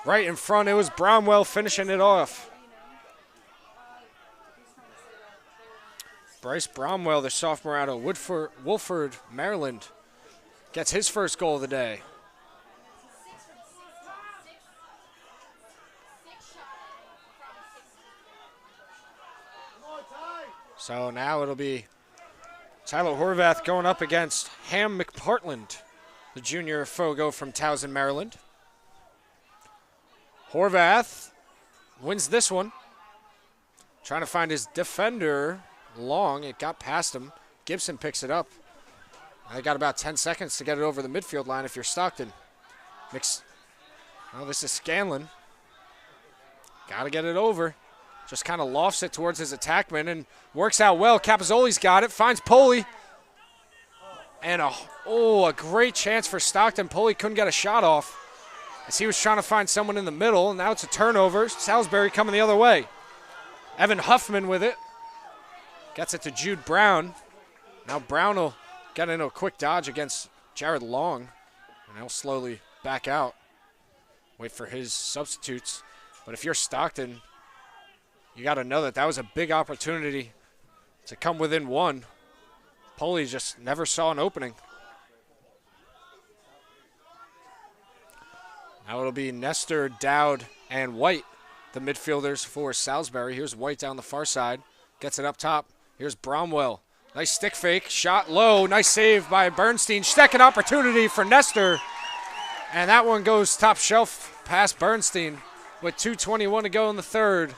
Right in front, it was Bromwell finishing it off. Bryce Bromwell, the sophomore out of Wolford, Maryland, gets his first goal of the day. So now it'll be Tyler Horvath going up against Ham McPartland, the junior Fogo from Towson, Maryland. Horvath wins this one. Trying to find his defender long. It got past him. Gibson picks it up. They got about 10 seconds to get it over the midfield line if you're Stockton. Oh, this is Scanlon. Got to get it over. Just kind of lofts it towards his attackman and works out well. Capozzoli's got it, finds Poli. And a great chance for Stockton. Poli couldn't get a shot off as he was trying to find someone in the middle. And now it's a turnover. Salisbury coming the other way. Evan Huffman with it. Gets it to Jude Brown. Now Brown will get into a quick dodge against Jared Long. And he'll slowly back out. Wait for his substitutes. But if you're Stockton, you got to know that that was a big opportunity to come within one. Poli just never saw an opening. Now it'll be Nestor, Dowd, and White, the midfielders for Salisbury. Here's White down the far side. Gets it up top. Here's Bromwell. Nice stick fake. Shot low. Nice save by Bernstein. Second opportunity for Nestor. And that one goes top shelf past Bernstein with 2:21 to go in the third.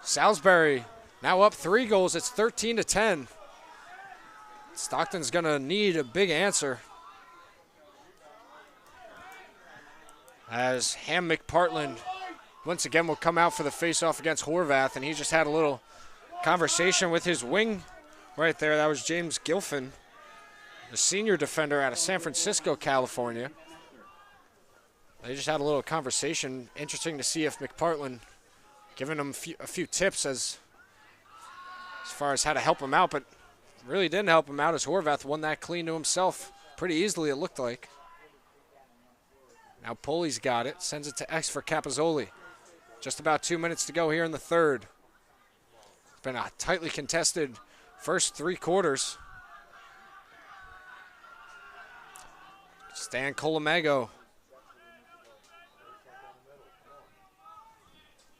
Salisbury now up 3 goals. It's 13-10. Stockton's going to need a big answer, as Ham McPartland once again will come out for the faceoff against Horvath, and he just had a little conversation with his wing right there. That was James Gilfin, the senior defender out of San Francisco, California. They just had a little conversation. Interesting to see if McPartland giving him a few tips as far as how to help him out, but really didn't help him out as Horvath won that clean to himself pretty easily, it looked like. Now Poli's got it, sends it to X for Capozzoli. Just about 2 minutes to go here in the third. It's been a tightly contested first 3 quarters. Stan Colomego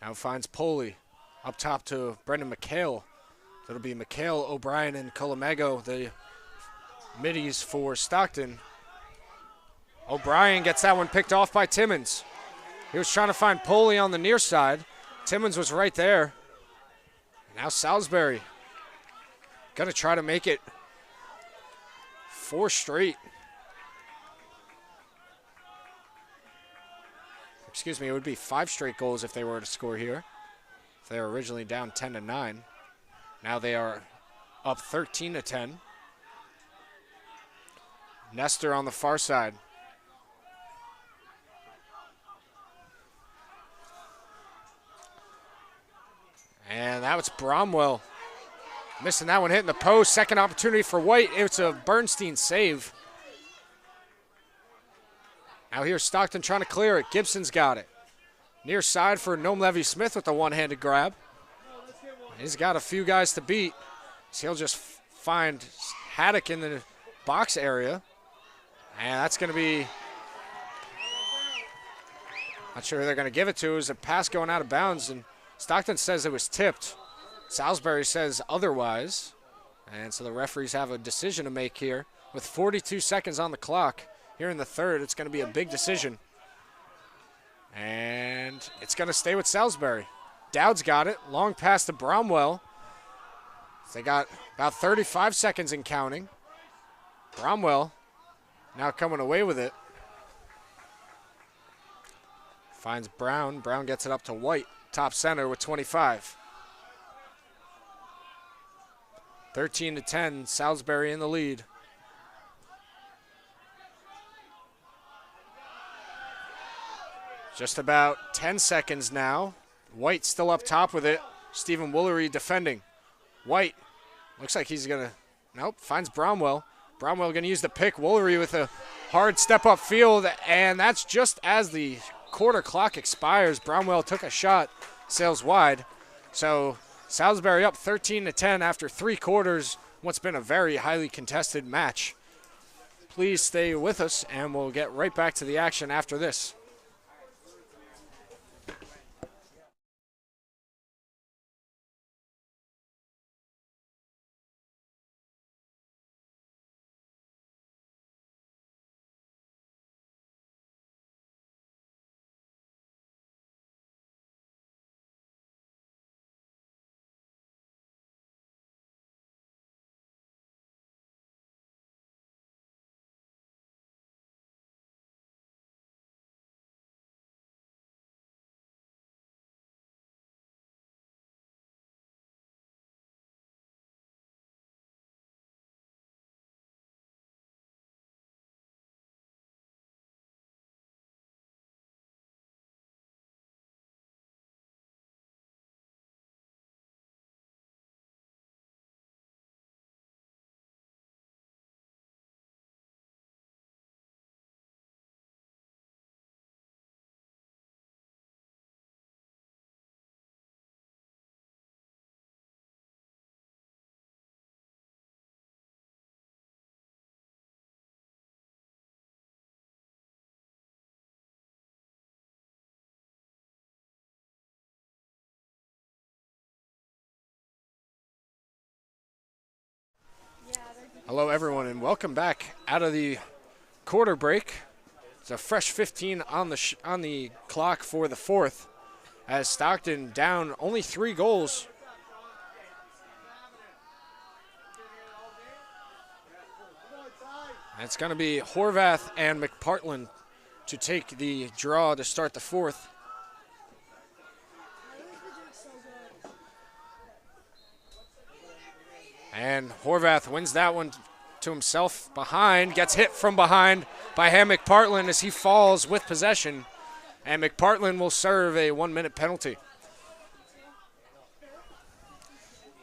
now finds Poli up top to Brendan McHale. That'll be McHale, O'Brien, and Colomego, the middies for Stockton. O'Brien gets that one picked off by Timmons. He was trying to find Poli on the near side. Timmons was right there. Now Salisbury going to try to make it 4 straight. Excuse me, it would be 5 straight goals if they were to score here. If they were originally down 10-9. Now they are up 13-10. Nestor on the far side. And that was Bromwell. Missing that one, hitting the post. Second opportunity for White. It's a Bernstein save. Now here's Stockton trying to clear it. Gibson's got it. Near side for Noam Levy-Smith with the one-handed grab. He's got a few guys to beat. So he'll just find Haddock in the box area. And that's going to be, not sure who they're going to give it to. It was a pass going out of bounds, and Stockton says it was tipped. Salisbury says otherwise. And so the referees have a decision to make here. With 42 seconds on the clock here in the third, it's going to be a big decision. And it's going to stay with Salisbury. Dowd's got it. Long pass to Bromwell. They got about 35 seconds and counting. Bromwell now coming away with it. Finds Brown. Brown gets it up to White, top center with 25. 13-10, Salisbury in the lead. Just about 10 seconds now. White still up top with it. Stephen Woolery defending. White looks like he's going to, nope, finds Bromwell. Bromwell going to use the pick. Woolery with a hard step up field, and that's just as the quarter clock expires. Bromwell took a shot, sails wide. So Salisbury up 13-10 after 3 quarters. What's been a very highly contested match. Please stay with us, and we'll get right back to the action after this. Hello, everyone, and welcome back out of the quarter break. It's a fresh 15 on the clock for the fourth, as Stockton down only 3 goals. And it's going to be Horvath and McPartland to take the draw to start the fourth. And Horvath wins that one to himself behind, gets hit from behind by Ham McPartland as he falls with possession. And McPartland will serve a 1-minute penalty.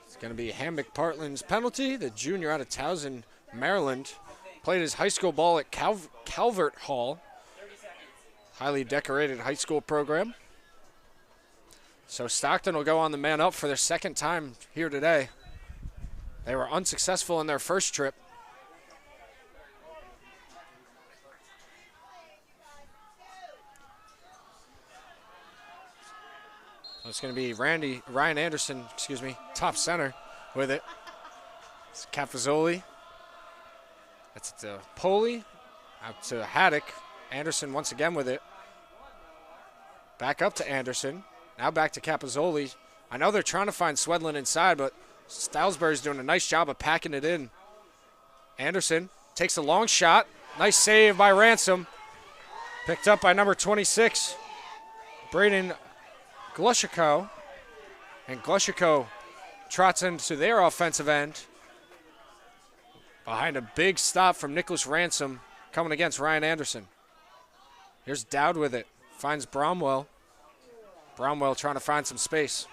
It's going to be Ham McPartland's penalty, the junior out of Towson, Maryland. Played his high school ball at Calvert Hall, highly decorated high school program. So Stockton will go on the man up for their second time here today. They were unsuccessful in their first trip. So it's going to be Ryan Anderson, top center with it. It's Cafazzoli. That's to Poli, out to Haddock. Anderson once again with it. Back up to Anderson. Now back to Capazzoli. I know they're trying to find Swedlin inside, but Salisbury's doing a nice job of packing it in. Anderson takes a long shot. Nice save by Ransom. Picked up by number 26, Braden Glushiko. And Glushiko trots into their offensive end behind a big stop from Nicholas Ransom coming against Ryan Anderson. Here's Dowd with it. Finds Bromwell. Bromwell trying to find some space.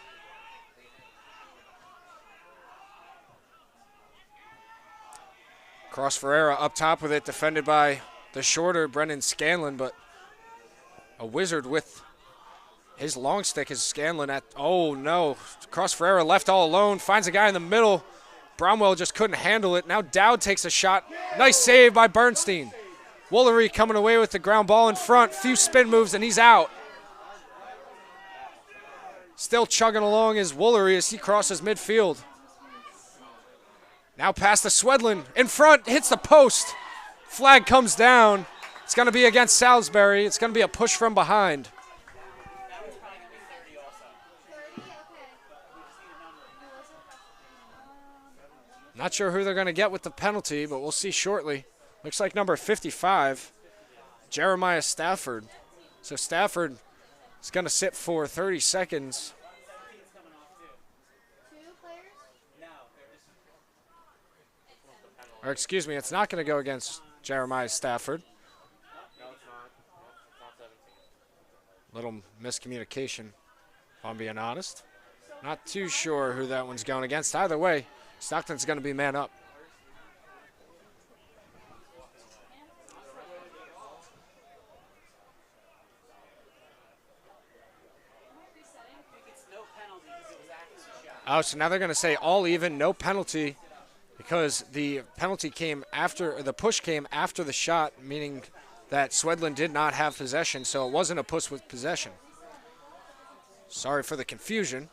Cross Ferreira up top with it, defended by the shorter Brendan Scanlon, but a wizard with his long stick is Scanlon at, oh no. Cross Ferreira left all alone, finds a guy in the middle, Bromwell just couldn't handle it. Now Dowd takes a shot. Nice save by Bernstein. Woolery coming away with the ground ball in front. Few spin moves and he's out. Still chugging along is Woolery as he crosses midfield. Now past the Swedlin. In front, hits the post. Flag comes down. It's going to be against Salisbury. It's going to be a push from behind. Not sure who they're going to get with the penalty, but we'll see shortly. Looks like number 55, Jeremiah Stafford. So Stafford is going to sit for 30 seconds. Or excuse me, it's not going to go against Jeremiah Stafford. Little miscommunication, if I'm being honest. Not too sure who that one's going against. Either way, Stockton's going to be man up. Oh, so now they're going to say all even, no penalty, because the penalty came after, the push came after the shot, meaning that Swedlin did not have possession, so it wasn't a push with possession. Sorry for the confusion.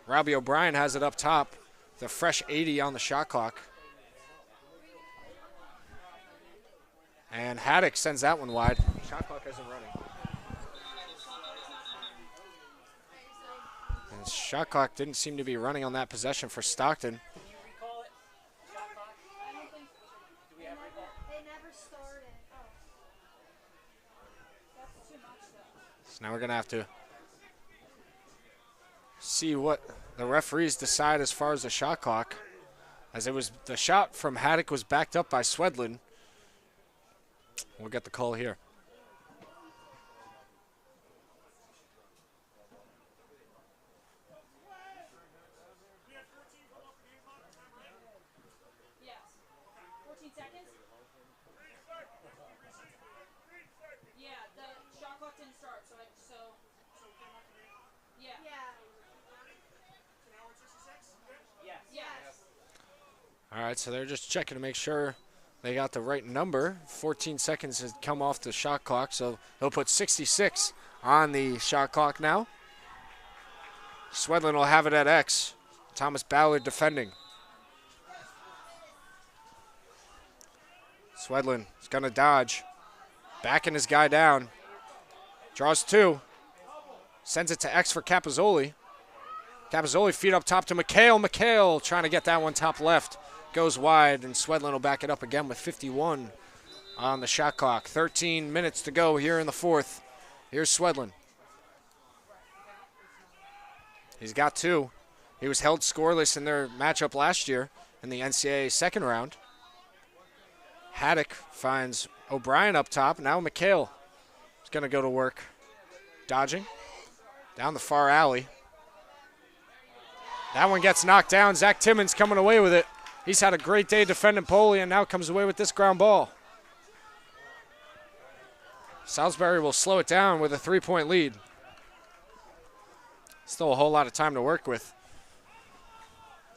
Robbie O'Brien has it up top, the fresh 80 on the shot clock. And Haddock sends that one wide. Shot clock isn't running. And shot clock didn't seem to be running on that possession for Stockton. So now we're going to have to see what the referees decide as far as the shot clock, as it was the shot from Haddock was backed up by Swedlin. We'll get the call here. Yes. 14 seconds? Yeah, the shot clock didn't start, so yeah. Yes. All right, so they're just checking to make sure they got the right number. 14 seconds has come off the shot clock, so they'll put 66 on the shot clock now. Swedlin will have it at X. Thomas Ballard defending. Swedlin is going to dodge. Backing his guy down. Draws two. Sends it to X for Capozzoli. Capozzoli feet up top to McHale. McHale trying to get that one top left. Goes wide, and Swedlin will back it up again with 51 on the shot clock. 13 minutes to go here in the fourth. Here's Swedlin. He's got two. He was held scoreless in their matchup last year in the NCAA second round. Haddock finds O'Brien up top. Now McHale is going to go to work. Dodging down the far alley. That one gets knocked down. Zach Timmons coming away with it. He's had a great day defending Poli and now comes away with this ground ball. Salisbury will slow it down with a 3-point lead. Still a whole lot of time to work with.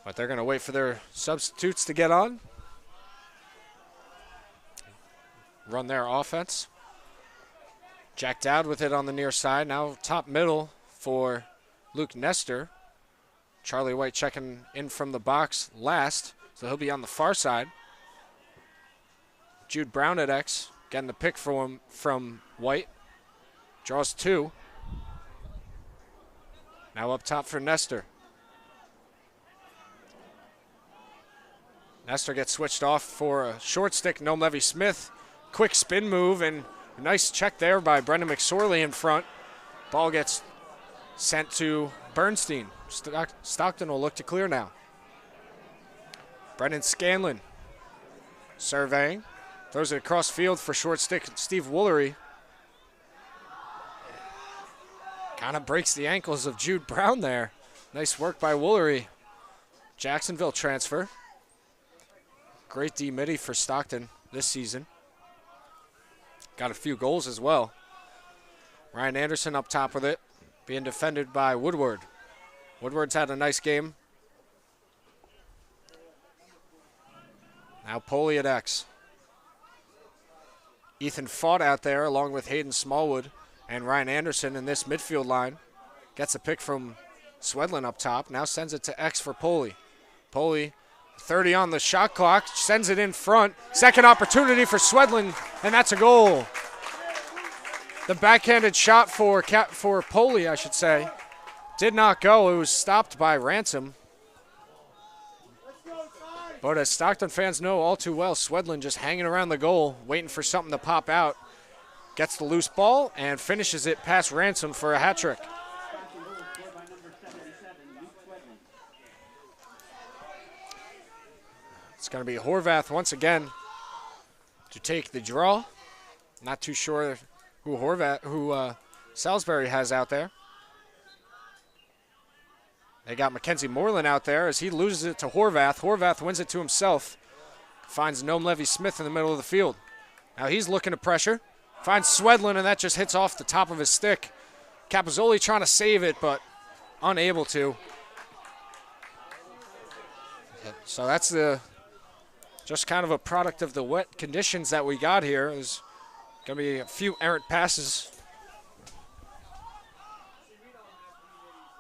But they're going to wait for their substitutes to get on. Run their offense. Jack Dowd with it on the near side. Now top middle for Luke Nestor. Charlie White checking in from the box last, so he'll be on the far side. Jude Brown at X, getting the pick from White. Draws two. Now up top for Nestor. Nestor gets switched off for a short stick, Noam Levy-Smith. Quick spin move and a nice check there by Brendan McSorley in front. Ball gets sent to Bernstein. Stockton will look to clear now. Brendan Scanlon surveying. Throws it across field for short stick, Steve Woolery. Kind of breaks the ankles of Jude Brown there. Nice work by Woolery. Jacksonville transfer. Great D-Midi for Stockton this season. Got a few goals as well. Ryan Anderson up top with it, being defended by Woodward. Woodward's had a nice game. Now Poley at X. Ethan fought out there along with Hayden Smallwood and Ryan Anderson in this midfield line. Gets a pick from Swedlin up top. Now sends it to X for Poley. Poley, 30 on the shot clock, sends it in front. Second opportunity for Swedlin, and that's a goal. The backhanded shot for Poley, I should say, did not go. It was stopped by Ransom. But as Stockton fans know all too well, Swedlin just hanging around the goal, waiting for something to pop out. Gets the loose ball and finishes it past Ransom for a hat trick. It's going to be Horvath once again to take the draw. Not too sure who Salisbury has out there. They got Mackenzie Moreland out there as he loses it to Horvath. Horvath wins it to himself. Finds Noam Levy-Smith in the middle of the field. Now he's looking to pressure. Finds Swedlin, and that just hits off the top of his stick. Capozzoli trying to save it, but unable to. So that's just kind of a product of the wet conditions that we got here. There's going to be a few errant passes.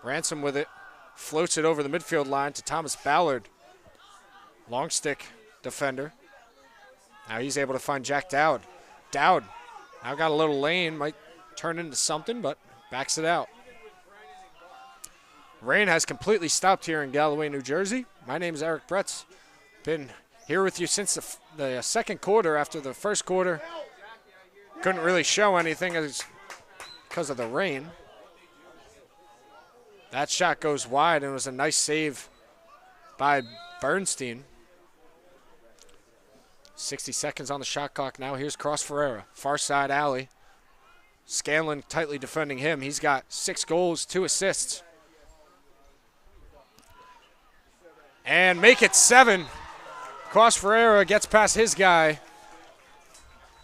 Ransom with it. Floats it over the midfield line to Thomas Ballard. Long stick defender. Now he's able to find Jack Dowd. Dowd now got a little lane. Might turn into something, but backs it out. Rain has completely stopped here in Galloway, New Jersey. My name is Eric Bretz. Been here with you since the second quarter. After the first quarter, couldn't really show anything because of the rain. That shot goes wide, and it was a nice save by Bernstein. 60 seconds on the shot clock now. Here's Cross Ferreira, far side alley. Scanlon tightly defending him. He's got 6 goals, 2 assists. And make it 7. Cross Ferreira gets past his guy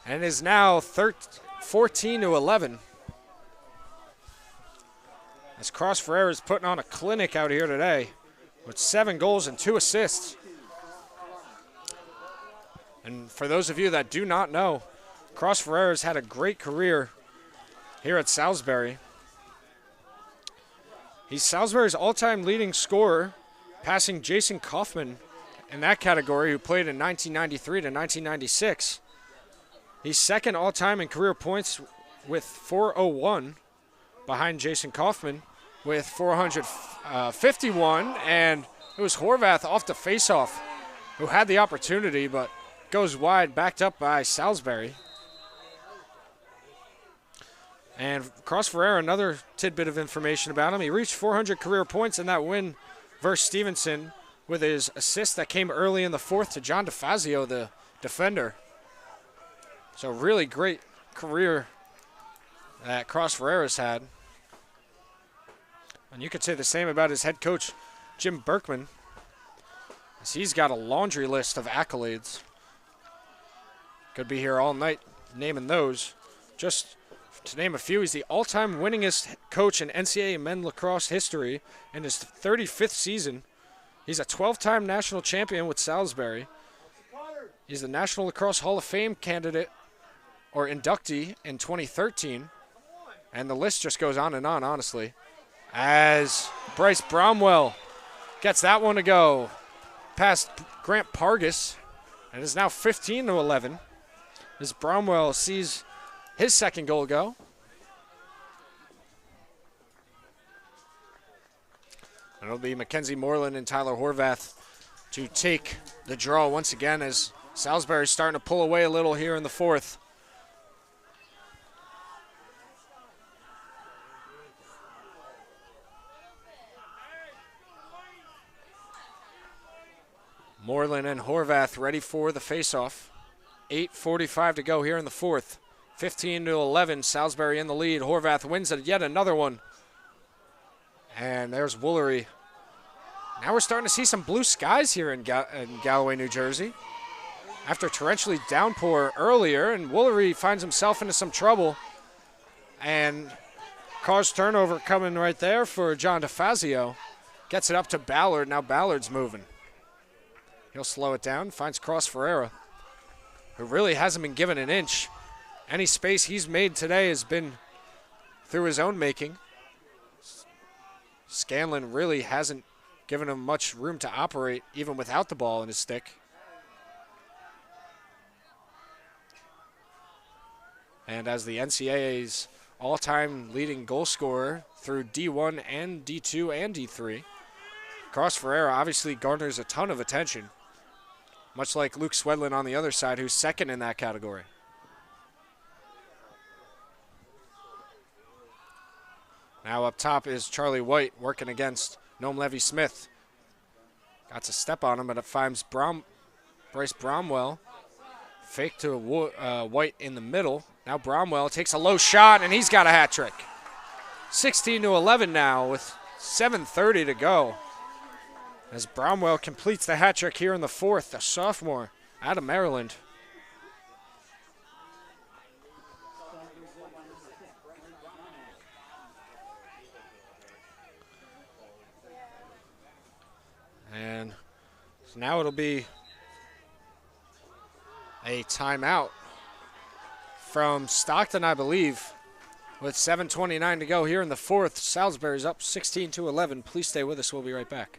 and is now 14-11. As Cross Ferreira is putting on a clinic out here today with 7 goals and 2 assists. And for those of you that do not know, Cross Ferreira's had a great career here at Salisbury. He's Salisbury's all-time leading scorer, passing Jason Kaufman in that category, who played in 1993 to 1996. He's second all-time in career points with 401, behind Jason Kaufman with 451, and it was Horvath off the faceoff who had the opportunity, but goes wide, backed up by Salisbury. And Cross Ferreira, another tidbit of information about him. He reached 400 career points in that win versus Stevenson with his assist that came early in the 4th to John DeFazio, the defender. So really great career that Cross Ferreira's had. And you could say the same about his head coach, Jim Berkman, as he's got a laundry list of accolades. Could be here all night naming those. Just to name a few, he's the all-time winningest coach in NCAA men's lacrosse history in his 35th season. He's a 12-time national champion with Salisbury. He's the National Lacrosse Hall of Fame candidate or inductee in 2013. And the list just goes on and on, honestly. As Bryce Bromwell gets that one to go past Grant Pargas, and is now 15-11. As Bromwell sees his second goal go. And it'll be Mackenzie Moreland and Tyler Horvath to take the draw once again, as Salisbury's starting to pull away a little here in the 4th. Moreland and Horvath ready for the faceoff. 8:45 to go here in the 4th. 15-11, Salisbury in the lead. Horvath wins it, yet another one. And there's Woolery. Now we're starting to see some blue skies here in Galloway, New Jersey. After torrentially downpour earlier, and Woolery finds himself into some trouble. And cause turnover coming right there for John DeFazio. Gets it up to Ballard. Now Ballard's moving. He'll slow it down, finds Cross Ferreira, who really hasn't been given an inch. Any space he's made today has been through his own making. Scanlon really hasn't given him much room to operate, even without the ball in his stick. And as the NCAA's all-time leading goal scorer through D1 and D2 and D3, Cross Ferreira obviously garners a ton of attention, much like Luke Swedlin on the other side, who's second in that category. Now up top is Charlie White working against Noam Levy-Smith. Got to step on him, but it finds Bryce Bromwell. Fake to White in the middle. Now Bromwell takes a low shot, and he's got a hat trick. 16-11 now with 7:30 to go. As Bromwell completes the hat trick here in the fourth, a sophomore out of Maryland. And so now it'll be a timeout from Stockton, I believe, with 7:29 to go here in the fourth. Salisbury's up 16-11. Please stay with us. We'll be right back.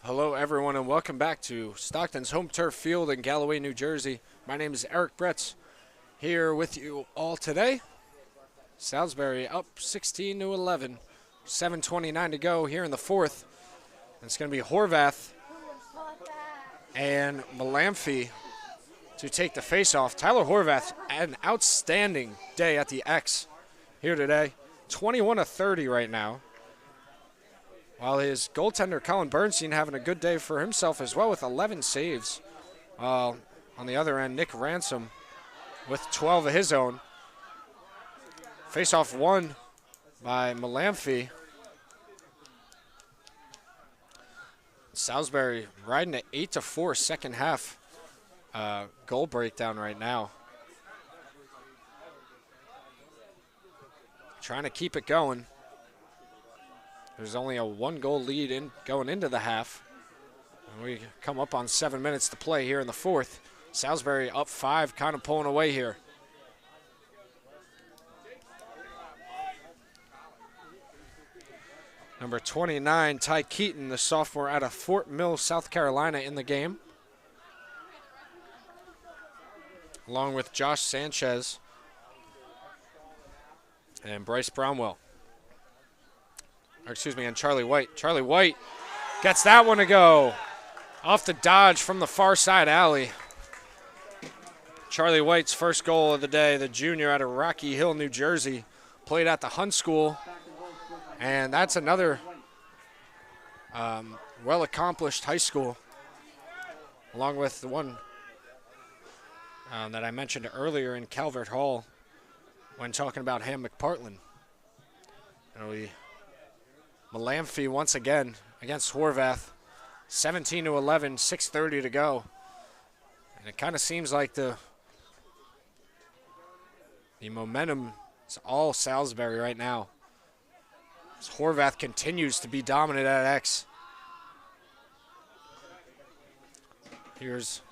Hello, everyone, and welcome back to Stockton's home turf field in Galloway, New Jersey. My name is Eric Bretz, here with you all today. Salisbury up 16-11, 7:29 to go here in the fourth. And it's going to be Horvath and Malamphy to take the face-off. Tyler Horvath had an outstanding day at the X here today, 21-30 right now. While his goaltender, Colin Bernstein, having a good day for himself as well with 11 saves. On the other end, Nick Ransom with 12 of his own. Face-off won by Malamphy. Salisbury riding an 8-4 second half goal breakdown right now. Trying to keep it going. There's only a one-goal lead going into the half. And we come up on 7 minutes to play here in the fourth. Salisbury up 5, kind of pulling away here. Number 29, Ty Keaton, the sophomore out of Fort Mill, South Carolina, in the game. Along with Josh Sanchez and Bryce Bromwell. Or excuse me, and Charlie White. Charlie White gets that one to go. Off the dodge from the far side alley. Charlie White's first goal of the day, the junior out of Rocky Hill, New Jersey. Played at the Hunt School. And that's another well-accomplished high school, along with the one that I mentioned earlier in Calvert Hall when talking about Ham McPartland. Malamphy once again against Horvath, 17-11, 6:30 to go. And it kind of seems like the momentum is all Salisbury right now. As Horvath continues to be dominant at X. Here's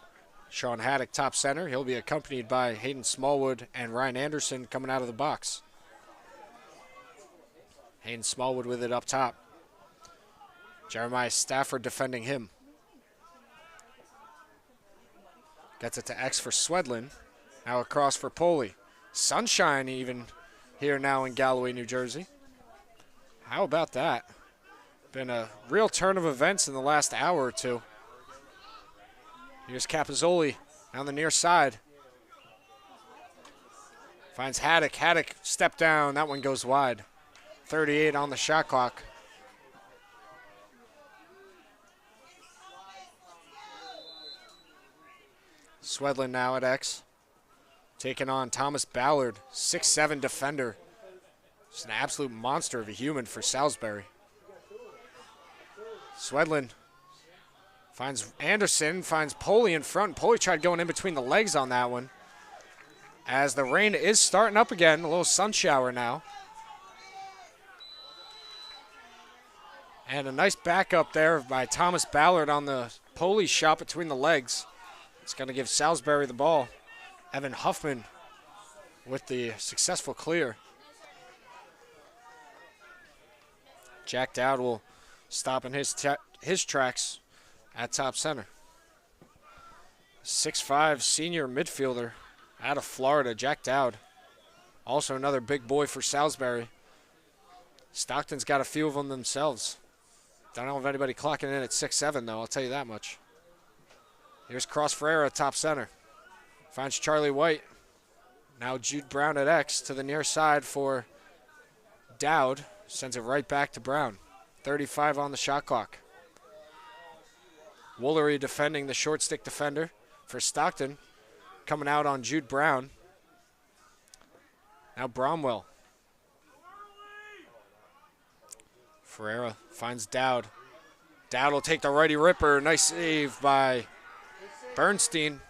Sean Haddock, top center. He'll be accompanied by Hayden Smallwood and Ryan Anderson coming out of the box. Hayden Smallwood with it up top. Jeremiah Stafford defending him. Gets it to X for Swedlin. Now across for Poley. Sunshine even here now in Galloway, New Jersey. How about that? Been a real turn of events in the last hour or two. Here's Capozzoli down the near side. Finds Haddock. Haddock step down. That one goes wide. 38 on the shot clock. Swedlin now at X. Taking on Thomas Ballard, 6'7" defender. Just an absolute monster of a human for Salisbury. Swedlin finds Anderson, finds Poley in front. Poley tried going in between the legs on that one. As the rain is starting up again, a little sun shower now. And a nice backup there by Thomas Ballard on the Poley shot between the legs. It's going to give Salisbury the ball. Evan Huffman with the successful clear. Jack Dowd will stop in his tracks at top center. 6'5" senior midfielder out of Florida, Jack Dowd. Also another big boy for Salisbury. Stockton's got a few of them themselves. Don't know if anybody clocking in at 6'7", though, I'll tell you that much. Here's Cross Ferreira, top center. Finds Charlie White. Now Jude Brown at X to the near side for Dowd. Sends it right back to Brown. 35 on the shot clock. Woolery defending the short stick defender for Stockton. Coming out on Jude Brown. Now Bromwell. Ferreira finds Dowd. Dowd will take the righty ripper. Nice save by Bernstein.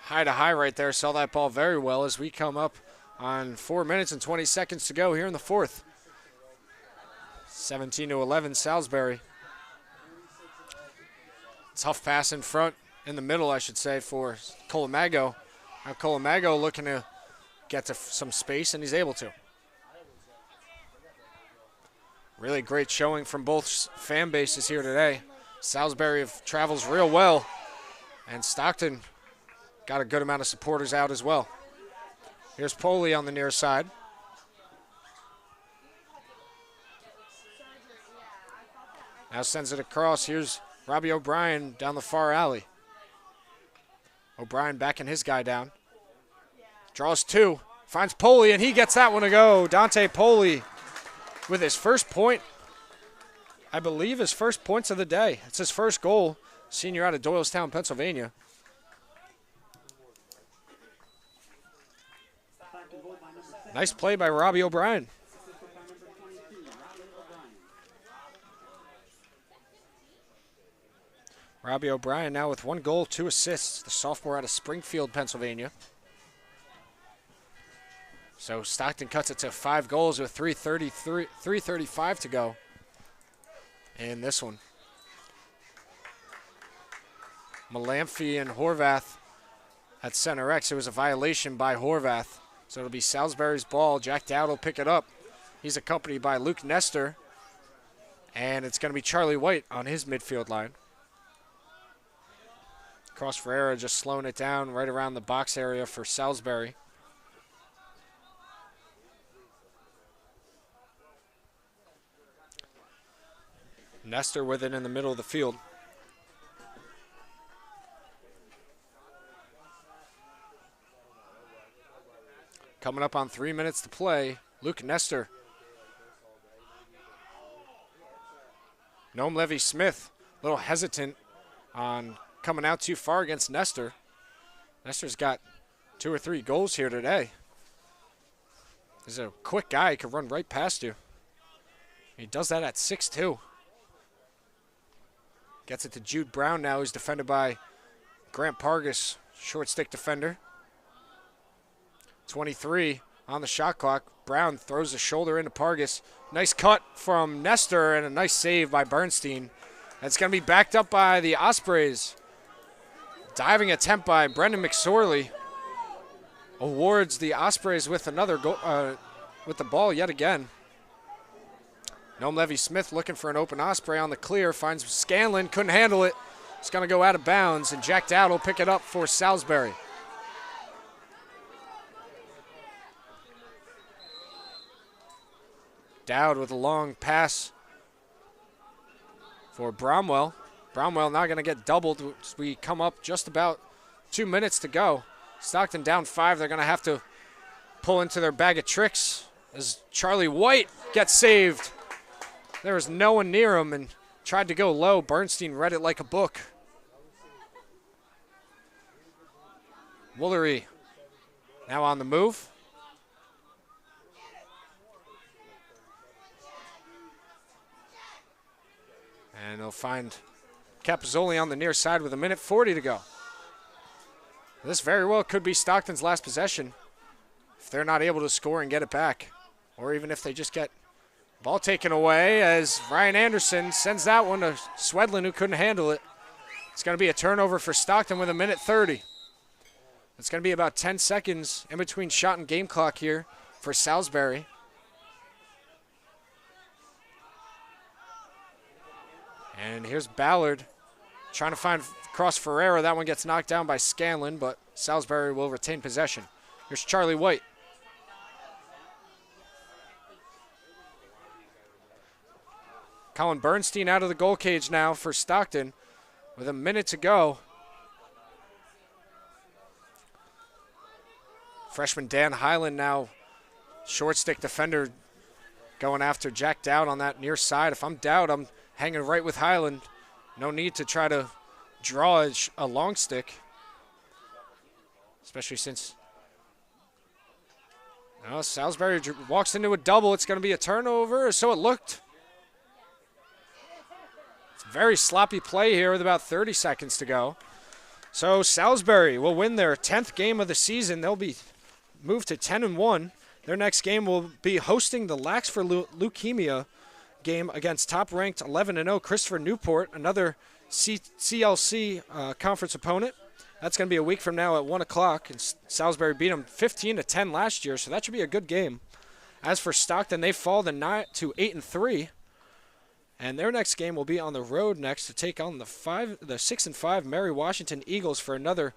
High to high right there. Saw that ball very well as we come up on 4 minutes and 20 seconds to go here in the fourth. 17-11 Salisbury. Tough pass in front, in the middle I should say, for Colamago. Now Colamago looking to get to some space, and he's able to. Really great showing from both fan bases here today. Salisbury travels real well, and Stockton got a good amount of supporters out as well. Here's Poley on the near side. Now sends it across. Here's Robbie O'Brien down the far alley. O'Brien backing his guy down. Draws two. Finds Poley, and he gets that one to go. Dante Poley with his first point. I believe his first points of the day. It's his first goal. Senior out of Doylestown, Pennsylvania. Nice play by Robbie O'Brien. Robbie O'Brien now with 1 goal, 2 assists. The sophomore out of Springfield, Pennsylvania. So Stockton cuts it to 5 goals with 3:35 to go in this one. Malamphy and Horvath at center X. It was a violation by Horvath. So it'll be Salisbury's ball. Jack Dowd will pick it up. He's accompanied by Luke Nestor. And it's going to be Charlie White on his midfield line. Cross Ferreira just slowing it down right around the box area for Salisbury. Nestor with it in the middle of the field. Coming up on 3 minutes to play, Luke Nestor. Noam Levy-Smith, a little hesitant on coming out too far against Nestor. Nestor's got 2 or 3 goals here today. He's a quick guy. He can run right past you. He does that at 6'2". Gets it to Jude Brown now, who's defended by Grant Pargas short stick defender. 23 on the shot clock. Brown throws the shoulder into Pargas. Nice cut from Nestor and a nice save by Bernstein. That's going to be backed up by the Ospreys. Diving attempt by Brendan McSorley awards the Ospreys with another goal, with the ball yet again. Noam Levy-Smith looking for an open Osprey on the clear. Finds Scanlon, couldn't handle it. It's going to go out of bounds, and Jack Dowd will pick it up for Salisbury. Dowd with a long pass for Bromwell. Bromwell now going to get doubled as we come up just about 2 minutes to go. Stockton down 5. They're going to have to pull into their bag of tricks as Charlie White gets saved. There was no one near him and tried to go low. Bernstein read it like a book. Woolery now on the move. And they'll find Capozzoli on the near side with 1:40 to go. This very well could be Stockton's last possession if they're not able to score and get it back. Or even if they just get ball taken away as Ryan Anderson sends that one to Swedlin, who couldn't handle it. It's going to be a turnover for Stockton with 1:30. It's going to be about 10 seconds in between shot and game clock here for Salisbury. And here's Ballard trying to find Cross Ferreira. That one gets knocked down by Scanlon, but Salisbury will retain possession. Here's Charlie White. Colin Bernstein out of the goal cage now for Stockton with 1 minute to go. Freshman Dan Highland now short stick defender going after Jack Dowd on that near side. If I'm Dowd, I'm hanging right with Highland. No need to try to draw a long stick, especially since Salisbury walks into a double. It's going to be a turnover, or so it looked. It's very sloppy play here with about 30 seconds to go. So Salisbury will win their 10th game of the season. They'll be moved to 10-1. Their next game will be hosting the Lax for Leukemia game against top-ranked 11-0 Christopher Newport, another CLC conference opponent. That's going to be a week from now at 1 o'clock. And Salisbury beat them 15-10 last year, so that should be a good game. As for Stockton, they fall to 8-3, and their next game will be on the road next to take on the 6-5 Mary Washington Eagles for another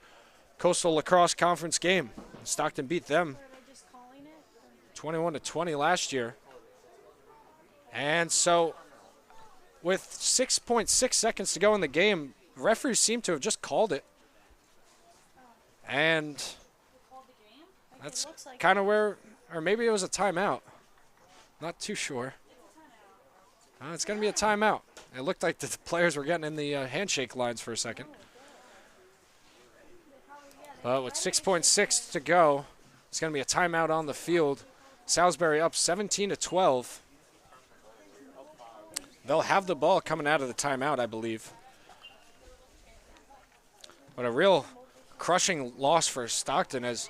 Coastal Lacrosse Conference game. Stockton beat them 21-20 last year. And so, with 6.6 seconds to go in the game, referees seem to have just called it. And that's kind of where, or maybe it was a timeout. Not too sure. It's going to be a timeout. It looked like the players were getting in the handshake lines for a second. But with 6.6 to go, it's going to be a timeout on the field. Salisbury up 17-12. They'll have the ball coming out of the timeout, I believe. But a real crushing loss for Stockton, as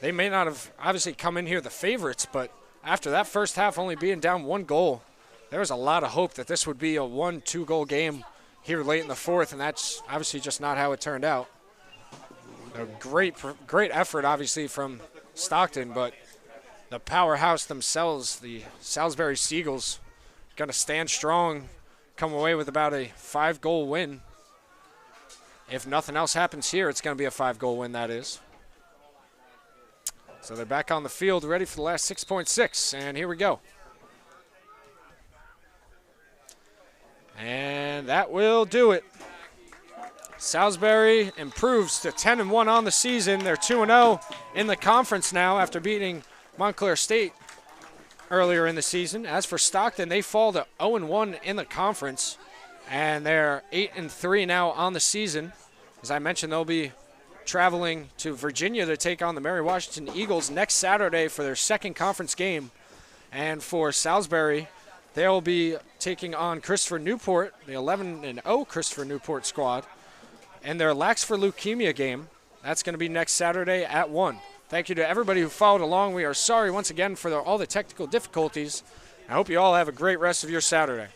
they may not have obviously come in here the favorites, but after that first half only being down 1 goal, there was a lot of hope that this would be a 1-2 goal game here late in the fourth, and that's obviously just not how it turned out. A great effort, obviously, from Stockton, but the powerhouse themselves, the Salisbury Seagulls, going to stand strong, come away with about a 5-goal win. If nothing else happens here, it's going to be a 5-goal win, that is. So they're back on the field, ready for the last 6.6, and here we go. And that will do it. Salisbury improves to 10-1 on the season. They're 2-0 in the conference now after beating Montclair State earlier in the season. As for Stockton, they fall to 0-1 in the conference, and they're 8-3 now on the season. As I mentioned, they'll be traveling to Virginia to take on the Mary Washington Eagles next Saturday for their second conference game. And for Salisbury, they'll be taking on Christopher Newport, the 11-0 Christopher Newport squad, and their Lax for Leukemia game. That's going to be next Saturday at 1. Thank you to everybody who followed along. We are sorry once again for all the technical difficulties. I hope you all have a great rest of your Saturday.